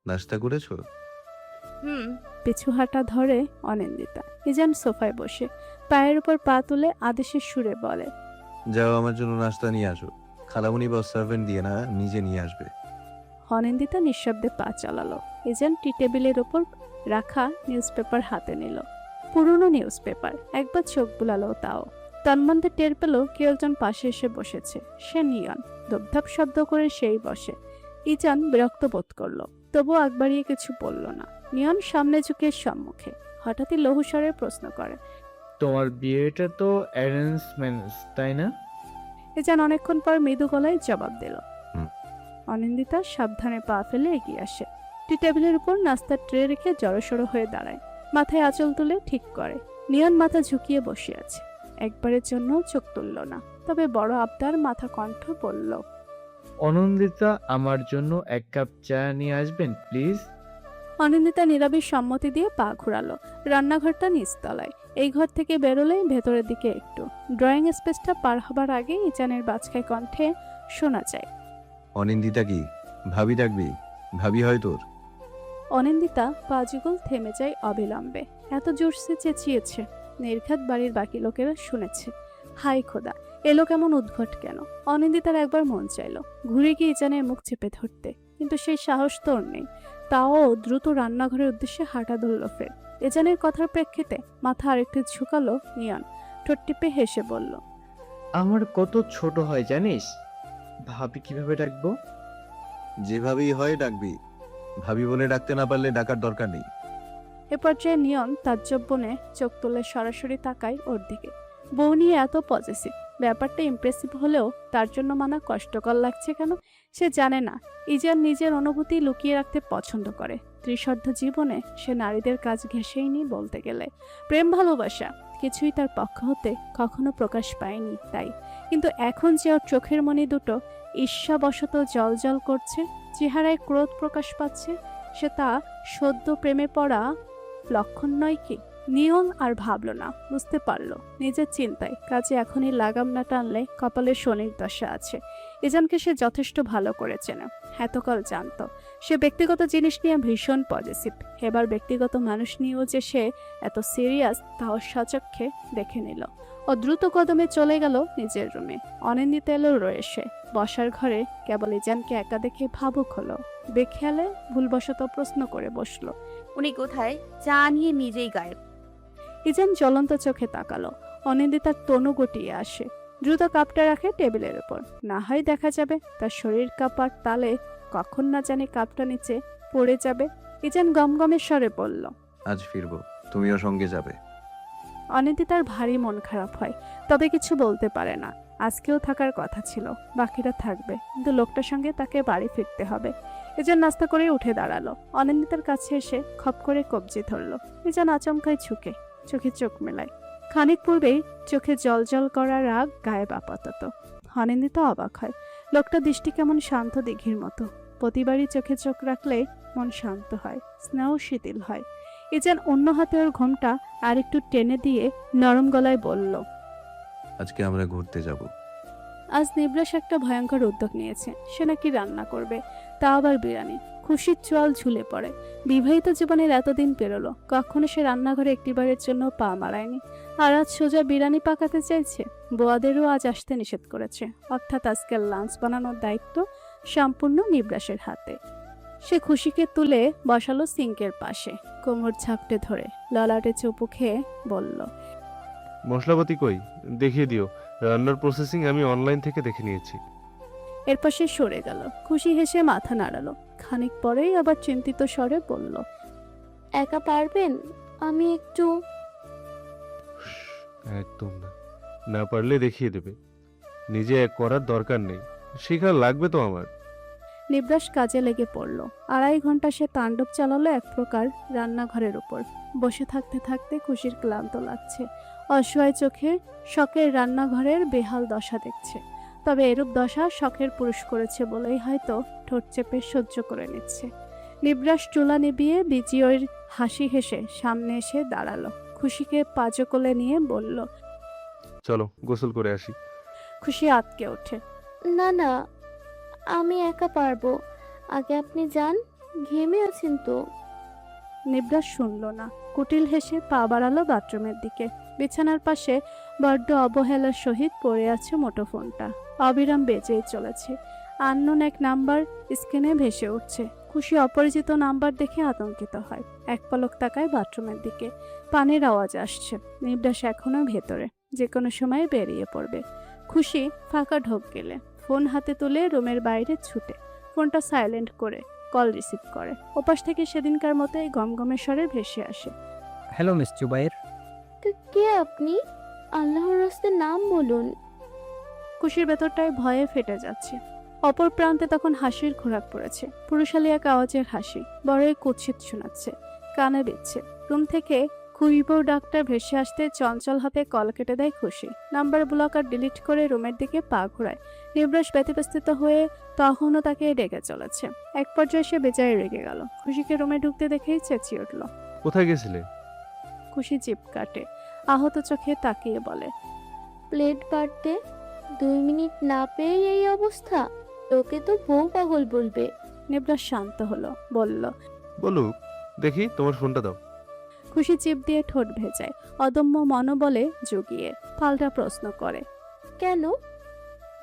নাস্তা করেছো? হুম। পিছু হাঁটা ধরে অনিন্দিতা। ইজান সোফায় বসে পায়ের উপর পা তুলে আদেশের সুরে বলে। যাও আমার জন্য নাস্তা নিয়ে আসো। খালামুনি বা সার্ভেন্ট দিয়ে না, নিজে নিয়ে আসবে। অনিন্দিতা নিঃশব্দে পা চালালো। ইজান টি টেবিলের ওপর রাখা নিউজপেপার হাতে নিল। পুরনো নিউজপেপার। একবার চোখ বুলালো তাও। তন্মধ্যে টের পেল কেউ একজন পাশে এসে বসেছে। সে নিয়ন। ধপধপ শব্দ করে সেই বসে। ইজান বিরক্ত বোধ করলো, তবুও আগ বাড়িয়ে কিছু বলল না। নিয়ন সামনে ঝুঁকে সম্মুখে হঠাৎই লঘুস্বরে প্রশ্ন করে। তোমার বিয়েটা তো অ্যারেঞ্জ ম্যারেজ, তাই না? ইজান অনেকক্ষণ পর মৃদু গলায় জবাব দিল। হুম। অনিন্দিতা সাবধানে পা ফেলে এগিয়ে আসে। টি টেবিলের উপর নাস্তার ট্রে রেখে জড়সড় হয়ে দাঁড়ায়। মাথায় আঁচল তুলে ঠিক করে। নিয়ন মাথা ঝুঁকিয়ে বসে আছে। একবারের জন্য চোখ তুলল না, তবে বড় আবদার মাথা কণ্ঠ বলল। অনন্দিতা, আমার জন্য এক কাপ চা নিয়ে আসবেন প্লিজ। অনিন্দিতা নীরবের সম্মতি দিয়ে পা ঘুরালো। রান্নাঘরটা নিচতলায়। এই ঘর থেকে বেরোলেই ভেতরের দিকে একটু। ড্রয়িং স্পেসটা পার হবার আগে ইজানের বাজখায় কণ্ঠে শোনা যায়। অনিন্দিতা কি ভাবি ডাকবি? ভাবি হয় তোর? অনিন্দিতা পাজুগল থেমে যায় অবিলম্বে। এত জোরসে চেঁচিয়েছে, নির্ঘাত বাড়ির বাকি লোকেরা শুনেছে। হাই খোদা, এলো কেমন উদ্ভট কেন? অনিন্দিতার একবার মন চাইল ঘুরে গিয়ে ইজানের মুখ চেপে ধরতে, কিন্তু সেই সাহস তোর নেই। তাও দ্রুত রান্নাঘরের উদ্দেশ্যে হাঁটা ধরল ফের। ইজানের কথার প্রেক্ষিতে মাথা আরেকটু ঝুঁকালো নিয়ন। ঠোঁট টিপে হেসে বলল। আমার কত ছোট হয় জানিস? ভাবি কিভাবে ডাকবো? যেভাবেই হয় ডাকবি। ভাবি বলে ডাকতে না পারলে ডাকার দরকার নেই। এ পর্যায়ে নিয়ন তাজ্জব বনে চোখ তুলে সরাসরি তাকায় ওর দিকে। বউ নিয়ে এত পজেসিভ, ব্যাপারটা ইমপ্রেসিভ হলেও তার জন্য মানা কষ্টকর লাগছে কেন সে জানে না। ইজান নিজের অনুভূতি লুকিয়ে রাখতে পছন্দ করে। ত্রিশর্ধ জীবনে সে নারীদের কাজ ঘেঁষেইনি বলতে গেলে। প্রেম ভালোবাসা কিছুই তার পক্ষ হতে কখনো প্রকাশ পায়নি তাই। কিন্তু এখন যে ওর চোখের মণি দুটো ঈর্ষাবশত জলজল করছে, চেহারায় ক্রোধ প্রকাশ পাচ্ছে, সে তা সদ্য প্রেমে পড়া লক্ষণ নয় কি? নিয়ন আর ভাবল না, বুঝতে পারল নিজের চিন্তায় কাজে এখনই লাগাম না টানলে কপালে শনির দশা আছে। ইজানকে সে যথেষ্ট ভালো করে চেনে, এতকাল জানত। সে ব্যক্তিগত জিনিস নিয়ে ভীষণ পজিটিভ। এবার ব্যক্তিগত মানুষ নিয়েও যে সে এত সিরিয়াস তাও সচক্ষে দেখে নিল। ও দ্রুত কদমে চলে গেল নিজের রুমে। অনিন্দিতা এলো রয়েছে বসার ঘরে। কেবল ইজানকে একা দেখে ভাবুক হলো। বেখেয়ালে ভুলবশত প্রশ্ন করে বসলো। উনি কোথায়? চা নিয়ে নিজেই গায়েব। ইজান জ্বলন্ত চোখে তাকালো। অনিন্দিতার তনু গটিয়ে আসে। দ্রুত কাপটা রাখে টেবিলের উপর। না হয় দেখা যাবে তার শরীর কাঁপার তালে কখন না জানি কাপটা নিচে পড়ে যাবে। ইজান গমগমের স্বরে বলল। আজ ফিরবো, তুমিও সঙ্গে যাবে। অনিন্দিতার ভারী মন খারাপ হয়, তবে কিছু বলতে পারে না। আজকেও থাকার কথা ছিল, বাকিরা থাকবে, কিন্তু লোকটার সঙ্গে তাকে বাড়ি ফিরতে হবে। ইজান নাস্তা করে উঠে দাঁড়ালো। অনিন্দিতার কাছে এসে খপ করে কবজি ধরলো। ইজান আচমকায় ঝুঁকে চোখে চোখ মেলায়। খানিক পূর্বেই চোখে জলজল করা রাগ গায়েব আপাতত। অনিন্দিতা অবাক হয়। লোকটা দৃষ্টি কেমন শান্ত দিঘির মতো। প্রতিবারই চোখে চোখ রাখলে মন শান্ত হয়, স্নেহ শিথিল হয়। ইজান অন্য হাতে ওর ঘোমটা আর একটু টেনে দিয়ে নরম গলায় বলল। আজকে আমরা ঘুরতে যাব। আজ নিবরাস একটা ভয়ঙ্কর উদ্যোগ নিয়েছে। সে নাকি রান্না করবে, তা আবার বিরিয়ানি। খুশির চোয়াল ঝুলে পড়ে। বিবাহিত জীবনের এতদিন পেরোলো, কখনো সে রান্নাঘরে একটিবারের জন্য পা মারায়নি। আর আজ সোজা বিরিয়ানি পাকাতে চাইছে। বোয়াদেরও আজ আসতে নিষেধ করেছে, অর্থাৎ আজকের লাঞ্চ বানানোর দায়িত্ব সম্পূর্ণ নিবরাসের হাতে। সে খুশিকে তুলে বসালো সিঙ্কের পাশে, কোমর ঝাপটে ধরে ললাটে চুপু খেয়ে বলল। মশলাপাতি কই, দেখিয়ে দিও। রান্নার প্রসেসিং আমি অনলাইন থেকে দেখে নিয়েছি। এরপর সে সরে গেল। খুশি হেসে মাথা নাড়ালো। খানিক পরেই আবার চিন্তিত স্বরে বলল। একা পারবেন? আমি একটু। একদম না, না পারলে দেখিয়ে দেবে। নিজে এক করার দরকার নেই, শেখা লাগবে তো আমার। নিবরাস কাজে লেগে পড়ল। 2.5 ঘন্টা সে তাণ্ডব চালালো এক প্রকার রান্নাঘরের উপর। বসে থাকতে থাকতে খুশির ক্লান্ত লাগছে। অসহায় চোখে শখের রান্নাঘরের বেহাল দশা দেখছে। তবে এরূপ দশা শখের পুরুষ করেছে বলেই হয়তো ঠোঁট চেপে সহ্য করে নিচ্ছে। নিবরাস চুলা নিবিয়ে বিজিয়র হাসি হেসে সামনে এসে দাঁড়ালো। খুশিকে পাজো কোলে নিয়ে বলল। চলো গোসল করে আসি। খুশি আঁতকে ওঠে। না না, আমি একা পারবো। আগে আপনি যান, ঘেমে আছেন তো। নিবরাস শুনল না, কুটিল হেসে পা বাড়ালো বাথরুমের দিকে। বিছানার পাশে বড্ড অবহেলার সহিত পড়ে আছে মুঠোফোনটা। অবিরাম বেজেই চলেছে। আননোন এক নাম্বার স্ক্রিনে ভেসে উঠছে। খুশি অপরিচিত নাম্বার দেখে আতঙ্কিত হয়। এক পলক তাকায় বাথরুমের দিকে। পানির আওয়াজ আসছে। নিবরাস এখনো ভেতরে, যে কোনো সময় বেরিয়ে পড়বে। খুশি ফাঁকা ঢোক গেলে ফোন হাতে তুলে রুমের বাইরে ছুটে ফোনটা সাইলেন্ট করে কল রিসিভ করে। ওপাশ থেকে সেদিনকার মতোই গমগমে স্বরে ভেসে আসে। Hello miss Jubair. কে আপনি? আল্লাহর রাস্তার নাম বলুন। খুশির ভেতরটায় ভয়ে ফেটে যাচ্ছে। অপর প্রান্তে তখন হাসির খোরাক পড়েছে। পুরুষালী এক আওয়াজের হাসি, বড়ই কুৎসিত শোনাচ্ছে, কানে বিচ্ছে। রুম থেকে খুইবউ ডাক্তার ভেসে আসতে চঞ্চল হাতে কল কেটে দেয় খুশি। নাম্বার ব্লকার ডিলিট করে রুমের দিকে পা ঘোরায়। নিবরাস ব্যতিব্যস্ত হয়ে তখনও তাকে ডেকে চলেছে। এক পর্যায়ে সে বেজায় রেগে গেল। খুশিকে রুমে ঢুকতে দেখেই চেঁচিয়ে উঠল। কোথায় গেছিলে? খুশি জিভ কাটে, আহত চোখে তাকিয়ে বলে, প্লেট পাড়তে 2 মিনিট না পেয়ে এই অবস্থা? তোকে তো বউ পাগল বলবে। নিবরাস শান্ত হলো, বলল। বলুক, দেখি তোমার ফোনটা দাও। খুশি চিপ দিয়ে ঠোঁট ভেজায়, অদম্য মনোবলে জুগিয়ে পাল্টা প্রশ্ন করে, কেন?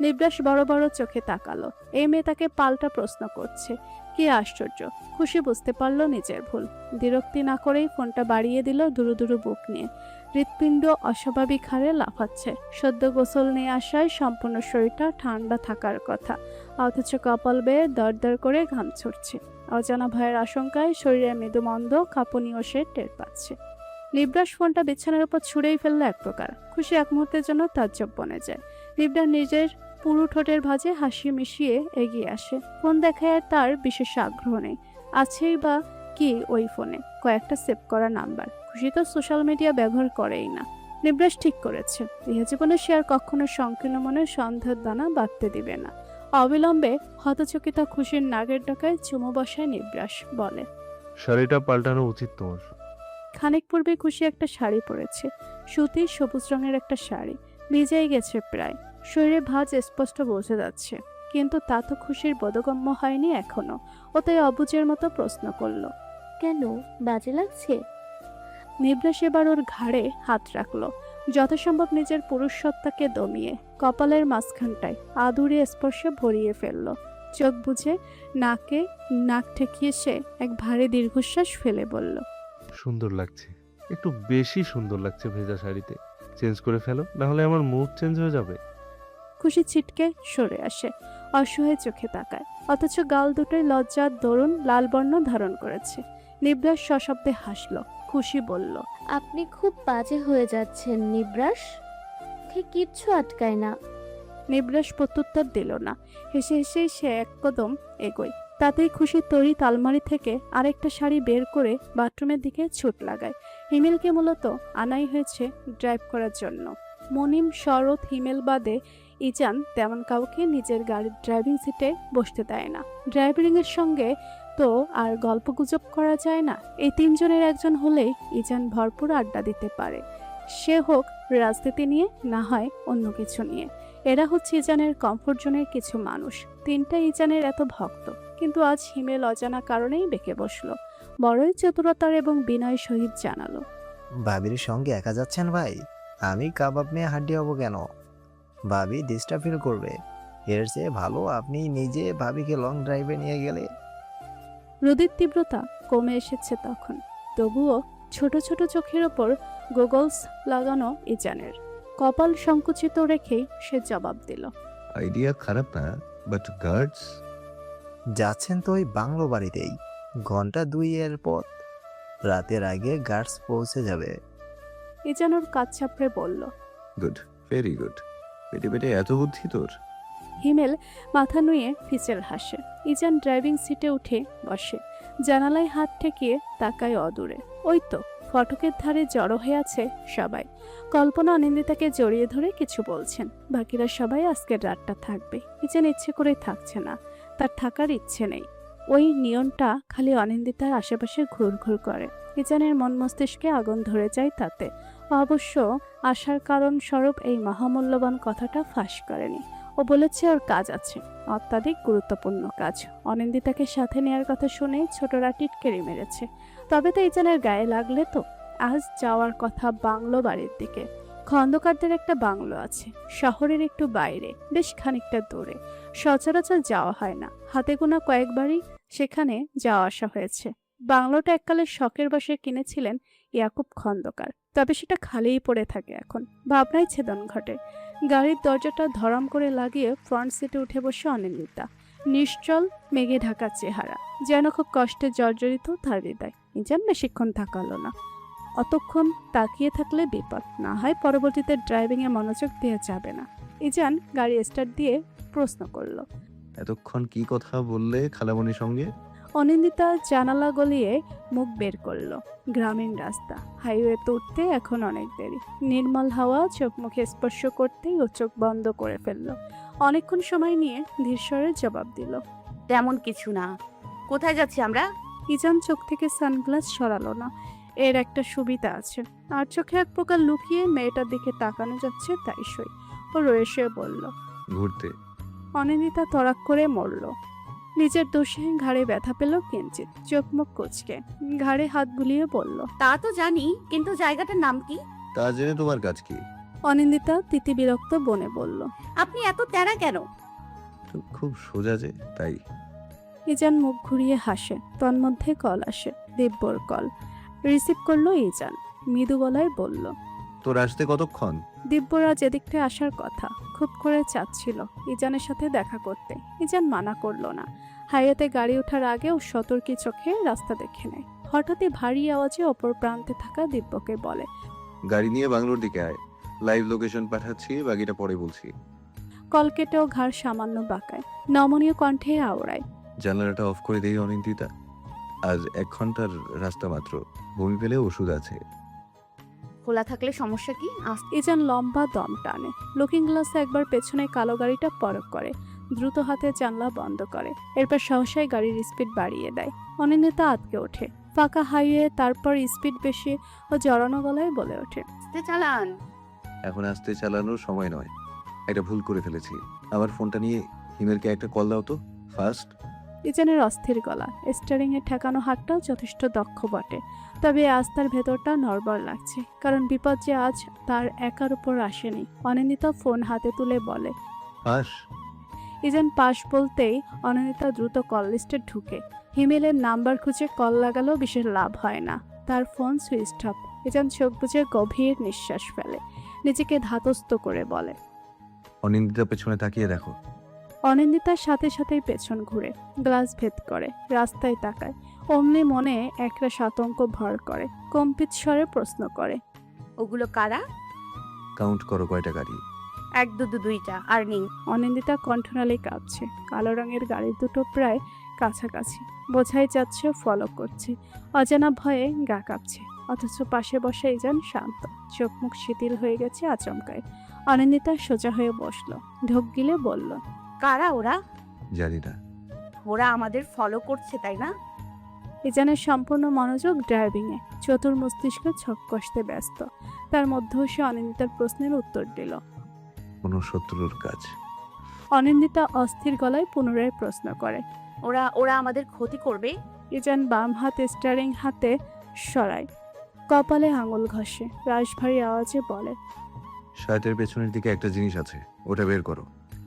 নিবরাস বড় বড় চোখে তাকালো। এই মেয়ে তাকে পাল্টা প্রশ্ন করছে, কি আশ্চর্য। খুশি বুঝতে পারলো নিজের ভুল। বিরক্তি না করেই ফোনটা বাড়িয়ে দিল দুরু দুরু বুক নিয়ে। হৃৎপিণ্ড অস্বাভাবিক হারে লাফাচ্ছে। সদ্য গোসল নিয়ে আসায় সম্পূর্ণ শরীরটা ঠান্ডা থাকার কথা, অথচ কপাল বেয়ে দরদর করে ঘাম ছুটছে। অজানা ভয়ের আশঙ্কায় শরীরে মৃদুমন্দ কাঁপুনিও সে টের পাচ্ছে। নিবরাস ফোনটা বিছানার উপর ছুঁড়েই ফেললো এক প্রকার। খুশি এক মুহূর্তের জন্য তাজ্জব বনে যায়। নিবরাস নিজের পুরো ঠোঁটের ভাঁজে হাসি মিশিয়ে এগিয়ে আসে। ফোন দেখায় আর তার বিশেষ আগ্রহ নেই। আছেই বা কি ওই ফোনে? কয়েকটা সেভ করা নাম্বার। খুশি তো সোশ্যাল মিডিয়া ব্যবহার করেই না। নিবরাস ঠিক করেছে, ইহা জীবনে সে আর কখনো সংকীর্ণ মনে সন্দেহের দানা বাঁধতে দিবে না। অবিলম্বে হতচকিত খুশির নাগের ডগায় চুমু বসায় নিবরাস, বলে, শাড়িটা পাল্টানো উচিত তোমার। খানিক পূর্বে খুশি একটা শাড়ি পরেছে, সুতির সবুজ রঙের একটা শাড়ি। ভিজেই গেছে প্রায়, শরীরে ভাঁজ স্পষ্ট বোঝা যাচ্ছে, কিন্তু তা তো খুশির বোধগম্য হয়নি এখনো। ও তাই অবুঝের মতো প্রশ্ন করলো, কেন, বাজে লাগছে? নিবরাস এবার ওর ঘাড়ে হাত রাখলো, যথাসম্ভব নিজের পুরুষ সত্তাকে দমিয়ে কপালের মাঝখানটায় আদুরে স্পর্শে ভরিয়ে ফেললো। চোখ বুজে নাকে নাক ঠেকিয়ে সে এক ভারী দীর্ঘশ্বাস ফেলে বলল, সুন্দর লাগছে, একটু বেশি সুন্দর লাগছে ভেজা শাড়িতে। চেঞ্জ করে ফেলো, না হলে আমার মুড চেঞ্জ হয়ে যাবে। খুশি ছিটকে সরে আসে, অসহায় চোখে তাকায়, অথচ গাল দুটোই লজ্জার দরুন লাল বর্ণ ধারণ করেছে। নিবরাস সশব্দে হাসল। খুশি বলল, আপনি খুব বাজে হয়ে যাচ্ছেন নিবরাস। মুখে কিচ্ছু আটকায় না। নিবরাস প্রত্যুত্তর দিল না। হেসে হেসেই সে এক কদম এগোয়। তাতেই খুশি তড়িৎ আলমারি থেকে আরেকটা শাড়ি বের করে বাথরুমের দিকে ছুট লাগায়। হিমেলকে মূলত আনাই হয়েছে ড্রাইভ করার জন্য। মনিম, শরৎ, হিমেল বাদে ইজান তেমন কাউকে নিজের গাড়ির ড্রাইভিং সিটে বসতে দেয় না। ড্রাইভিংয়ের সঙ্গে তো আর গল্পগুজব করা যায় না। এই তিনজনের একজন হলেই ইজান ভরপুর আড্ডা দিতে পারে, সে হোক রাজনীতি নিয়ে, না হয় অন্য কিছু নিয়ে। এরা হচ্ছে ইজানের কমফোর্ট জোনের কিছু মানুষ। তিনটা ইজানের এত ভক্ত, কিন্তু আজ হিমেল অজানা কারণেই বেঁকে বসলো। বড়ই চতুরতার এবং বিনয় সহিত জানালো, ভাবির সঙ্গে একা যাচ্ছেন ভাই? আমি কাবাব নিয়ে হাড্ডি হব কেন? ভাবি ডিস্টার্ব ফিল করবে। এর চেয়ে ভালো আপনি নিজে ভাবিকে লং ড্রাইভে নিয়ে গেলে। রোদের তীব্রতা কমে এসেছে তখন, তবুও ছোট ছোট চোখের ওপর গোগলস লাগানো ইজানের। কপাল সংকুচিত রেখেই সে জবাব দিল, আইডিয়া খারাপ না, বাট গার্ডস? যাচ্ছেন তো ওই বাংলো বাড়িতেই, ঘন্টা 2 এর পথ। রাতের আগে গার্ডস পৌঁছে যাবে। ইজান ওর কাজ চাপড়ে বলল। Good, very good. পেটে পেটে এত বুদ্ধি তোর। হিমেল মাথা নুয়ে ফিচেল হাসে। ইজান ড্রাইভিং সিটে উঠে বসে, জানালায় হাত ঠেকিয়ে তাকায় অদূরে। ওই তো ফটকের ধারে জড়ো হয়ে আছে সবাই। কল্পনা অনিন্দিতাকে জড়িয়ে ধরে কিছু বলছেন। বাকিরা সবাই আজকের রাতটা থাকবে। ইজান ইচ্ছে করে থাকছে না, তার থাকার ইচ্ছে নেই। ওই নিয়নটা খালি অনিন্দিতার আশেপাশে ঘুরঘুর করে। ইজানের মন মস্তিষ্কে আগুন ধরে যায় তাতে। অবশ্য আসার কারণ স্বরূপ এই মহামূল্যবান কথাটা ফাঁস করেনি। ও বলেছে ওর কাজ আছে, অত্যাধিক গুরুত্বপূর্ণ কাজ। অনিন্দিতাকে সাথে নেওয়ার কথা শুনে ছোটরা টিটকেরি মেরেছে। তবে তো ইজানের গায়ে লাগলে তো। আজ যাওয়ার কথা বাংলো বাড়ির দিকে। খন্দকারদের একটা বাংলো আছে শহরের একটু বাইরে, বেশ খানিকটা দূরে। সচরাচর যাওয়া হয় না, হাতে গোনা কয়েকবারই সেখানে যাওয়া আসা হয়েছে। বাংলোটা এককালে শখের বশে কিনেছিলেন ইয়াকুব খন্দকার, তবে সেটা খালিই পড়ে থাকে এখন। ভাবনায় ছেদন ঘটে। গাড়ির দরজাটা ধরাম করে লাগিয়ে ফ্রন্ট সিটে উঠে বসে অনিন্দিতা। নিশ্চল মেঘে ঢাকা চেহারা, যেন খুব কষ্টে জর্জরিত তার হৃদয়। ইজান বেশিক্ষণ থাকালো না। অতক্ষণ তাকিয়ে থাকলে বিপদ, না হয় পরবর্তীতে ড্রাইভিংয়ে মনোযোগ দেওয়া যাবে না। ইজান গাড়ি স্টার্ট দিয়ে প্রশ্ন করল। এতক্ষণ কি কথা বললে খালামণির সঙ্গে? অনিন্দিতা জানালা গলিয়ে মুখ বের করলো। গ্রামীণ রাস্তা, হাইওয়েতে উঠতে এখন অনেক দেরি। নির্মল হাওয়া চোখ মুখে স্পর্শ করতেই ও চোখ বন্ধ করে ফেললো। অনেকক্ষণ সময় নিয়ে ধীরস্বরে জবাব দিল। তেমন কিছু না। কোথায় যাচ্ছি আমরা? ইজান চোখ থেকে সানগ্লাস সরালো না। এর একটা সুবিধা আছে, আর চোখে এক প্রকার লুকিয়ে মেয়েটার দিকে তাকানো যাচ্ছে, তাই সই। ও রয়েছে বলল। ঘুরতে। অনিন্দিতা তড়াক করে মরল। নিজের দোষে ঘাড়ে ব্যথা পেল কিঞ্চিত। চোখ মুখ কুঁচকে ঘাড়ে হাত বুলিয়ে বলল। তা তো জানি, কিন্তু জায়গাটার নাম কি? তা জেনে তোমার কাজ কি? অনিন্দিতা তিতি বিরক্ত বনে বলল। আপনি এত তেরা কেন? তো খুব সোজা যে, তাই। ইজান মুখ ঘুরিয়ে হাসে। তন্মধ্যে কল আসে, দিব্যর কল। রিসিভ করলো ইজান, মৃদু গলায় বলল। তোর আসতে কতক্ষণ? দিব্যরা যেদিকটা আসার কথা খুব করে চাচ্ছিল ইজানের সাথে দেখা করতে। ইজান মানা করলো না। হাইওয়েতে গাড়ি ওঠার আগেও সতর্কী চোখে রাস্তা দেখে নেয়। হঠাৎই ভারী আওয়াজে অপর প্রান্তে থাকা দিব্যকে বলে। গাড়ি নিয়ে বাংলোর দিকে আয়, লাইভ লোকেশন পাঠাচ্ছি, বাকিটা পরে বলছি। কল কেটেও ঘাড় সামান্য বাঁকায়, নমনীয় কণ্ঠে আওড়ায়। জানালাটা অফ করে দেই অনিন্দিতা। আজ 1 ঘন্টার রাস্তা মাত্র, বমি পেলে ওষুধ আছে। খোলা থাকলে সমস্যা কি? ইজান লম্বা দম টানে। লুকিং গ্লাসে একবার পেছনে কালো গাড়িটা পরক করে, দ্রুত হাতে জানলা বন্ধ করে। এরপর সহসাই গাড়ির স্পিড বাড়িয়ে দেয়। অনিন্দিতা আটকে ওঠে। ফাঁকা হাইওয়ে, তারপর স্পিড বেশি ও জড়ানো গলায় বলে ওঠে। আস্তে চালান। এখন আসতে চালানোর সময় নয়, একটা ভুল করে ফেলেছি। আমার ফোনটা নিয়ে হিমেলকে একটা কল দাও তো, ফার্স্ট। ইজানের অস্থির গলা, স্টিয়ারিংয়ে ঠেকানো হাতটাও যথেষ্ট দক্ষ বটে। তবে আজ তার ভেতরটা নড়বড় লাগছে, কারণ বিপদ যে আজ তার একার উপর আসেনি। অনিন্দিতা ফোন হাতে তুলে বলে। পাস। ইজান পাশ বলতেই অনিন্দিতা দ্রুত কল লিস্টে ঢুকে হিমেলের নাম্বার খুঁজে কল লাগালেও বিশেষ লাভ হয় না। তার ফোন সুইচ অফ। ইজান চোখ বুজে গভীর নিঃশ্বাস ফেলে, নিজেকে ধাতস্থ করে বলে। অনিন্দিতা পেছনে তাকিয়ে দেখো। অনিন্দিতার সাথে সাথেই পেছন ঘুরে গ্লাস ভেদ করে রাস্তায় তাকায়। অমনি মনে একটা আতঙ্ক ভর করে। কম্পিত স্বরে প্রশ্ন করে। ওগুলো কারা? কাউন্ট করো কয়টা গাড়ি। 1 2 2 2টা আর নেই। অনিন্দিতা কণ্ঠনালী কাঁপছে। কালো রঙের গাড়ি দুটো প্রায় কাছাকাছি, বোঝাই যাচ্ছে ফলো করছে। অজানা ভয়ে গা কাঁপছে, অথচ পাশে বসে ইজান শান্ত, চোখ মুখ শিথিল হয়ে গেছে আচমকায়। অনিন্দিতা সোজা হয়ে বসলো, ঢোক গিলে বলল। কারা ওরা? জানি না। ওরা আমাদের ফলো করছে, তাই না? ইজানের সম্পূর্ণ মনোযোগ ড্রাইভিংয়ে, চতুর মস্তিষ্ক ছক কষতে ব্যস্ত। তার মধ্যেও সে অনিন্দিতার প্রশ্নের উত্তর দিল। কোনো শত্রুর কাজ। অনিন্দিতা অস্থির গলায় পুনরায় প্রশ্ন করে। ওরা ওরা আমাদের ক্ষতি করবে? ইজান বাম হাত স্টিয়ারিং হাতে সরায়, কপালে আঙুল ঘষে রাশভারী আওয়াজে বলে। শার্টের পেছনের দিকে একটা জিনিস আছে, ওটা বের করো।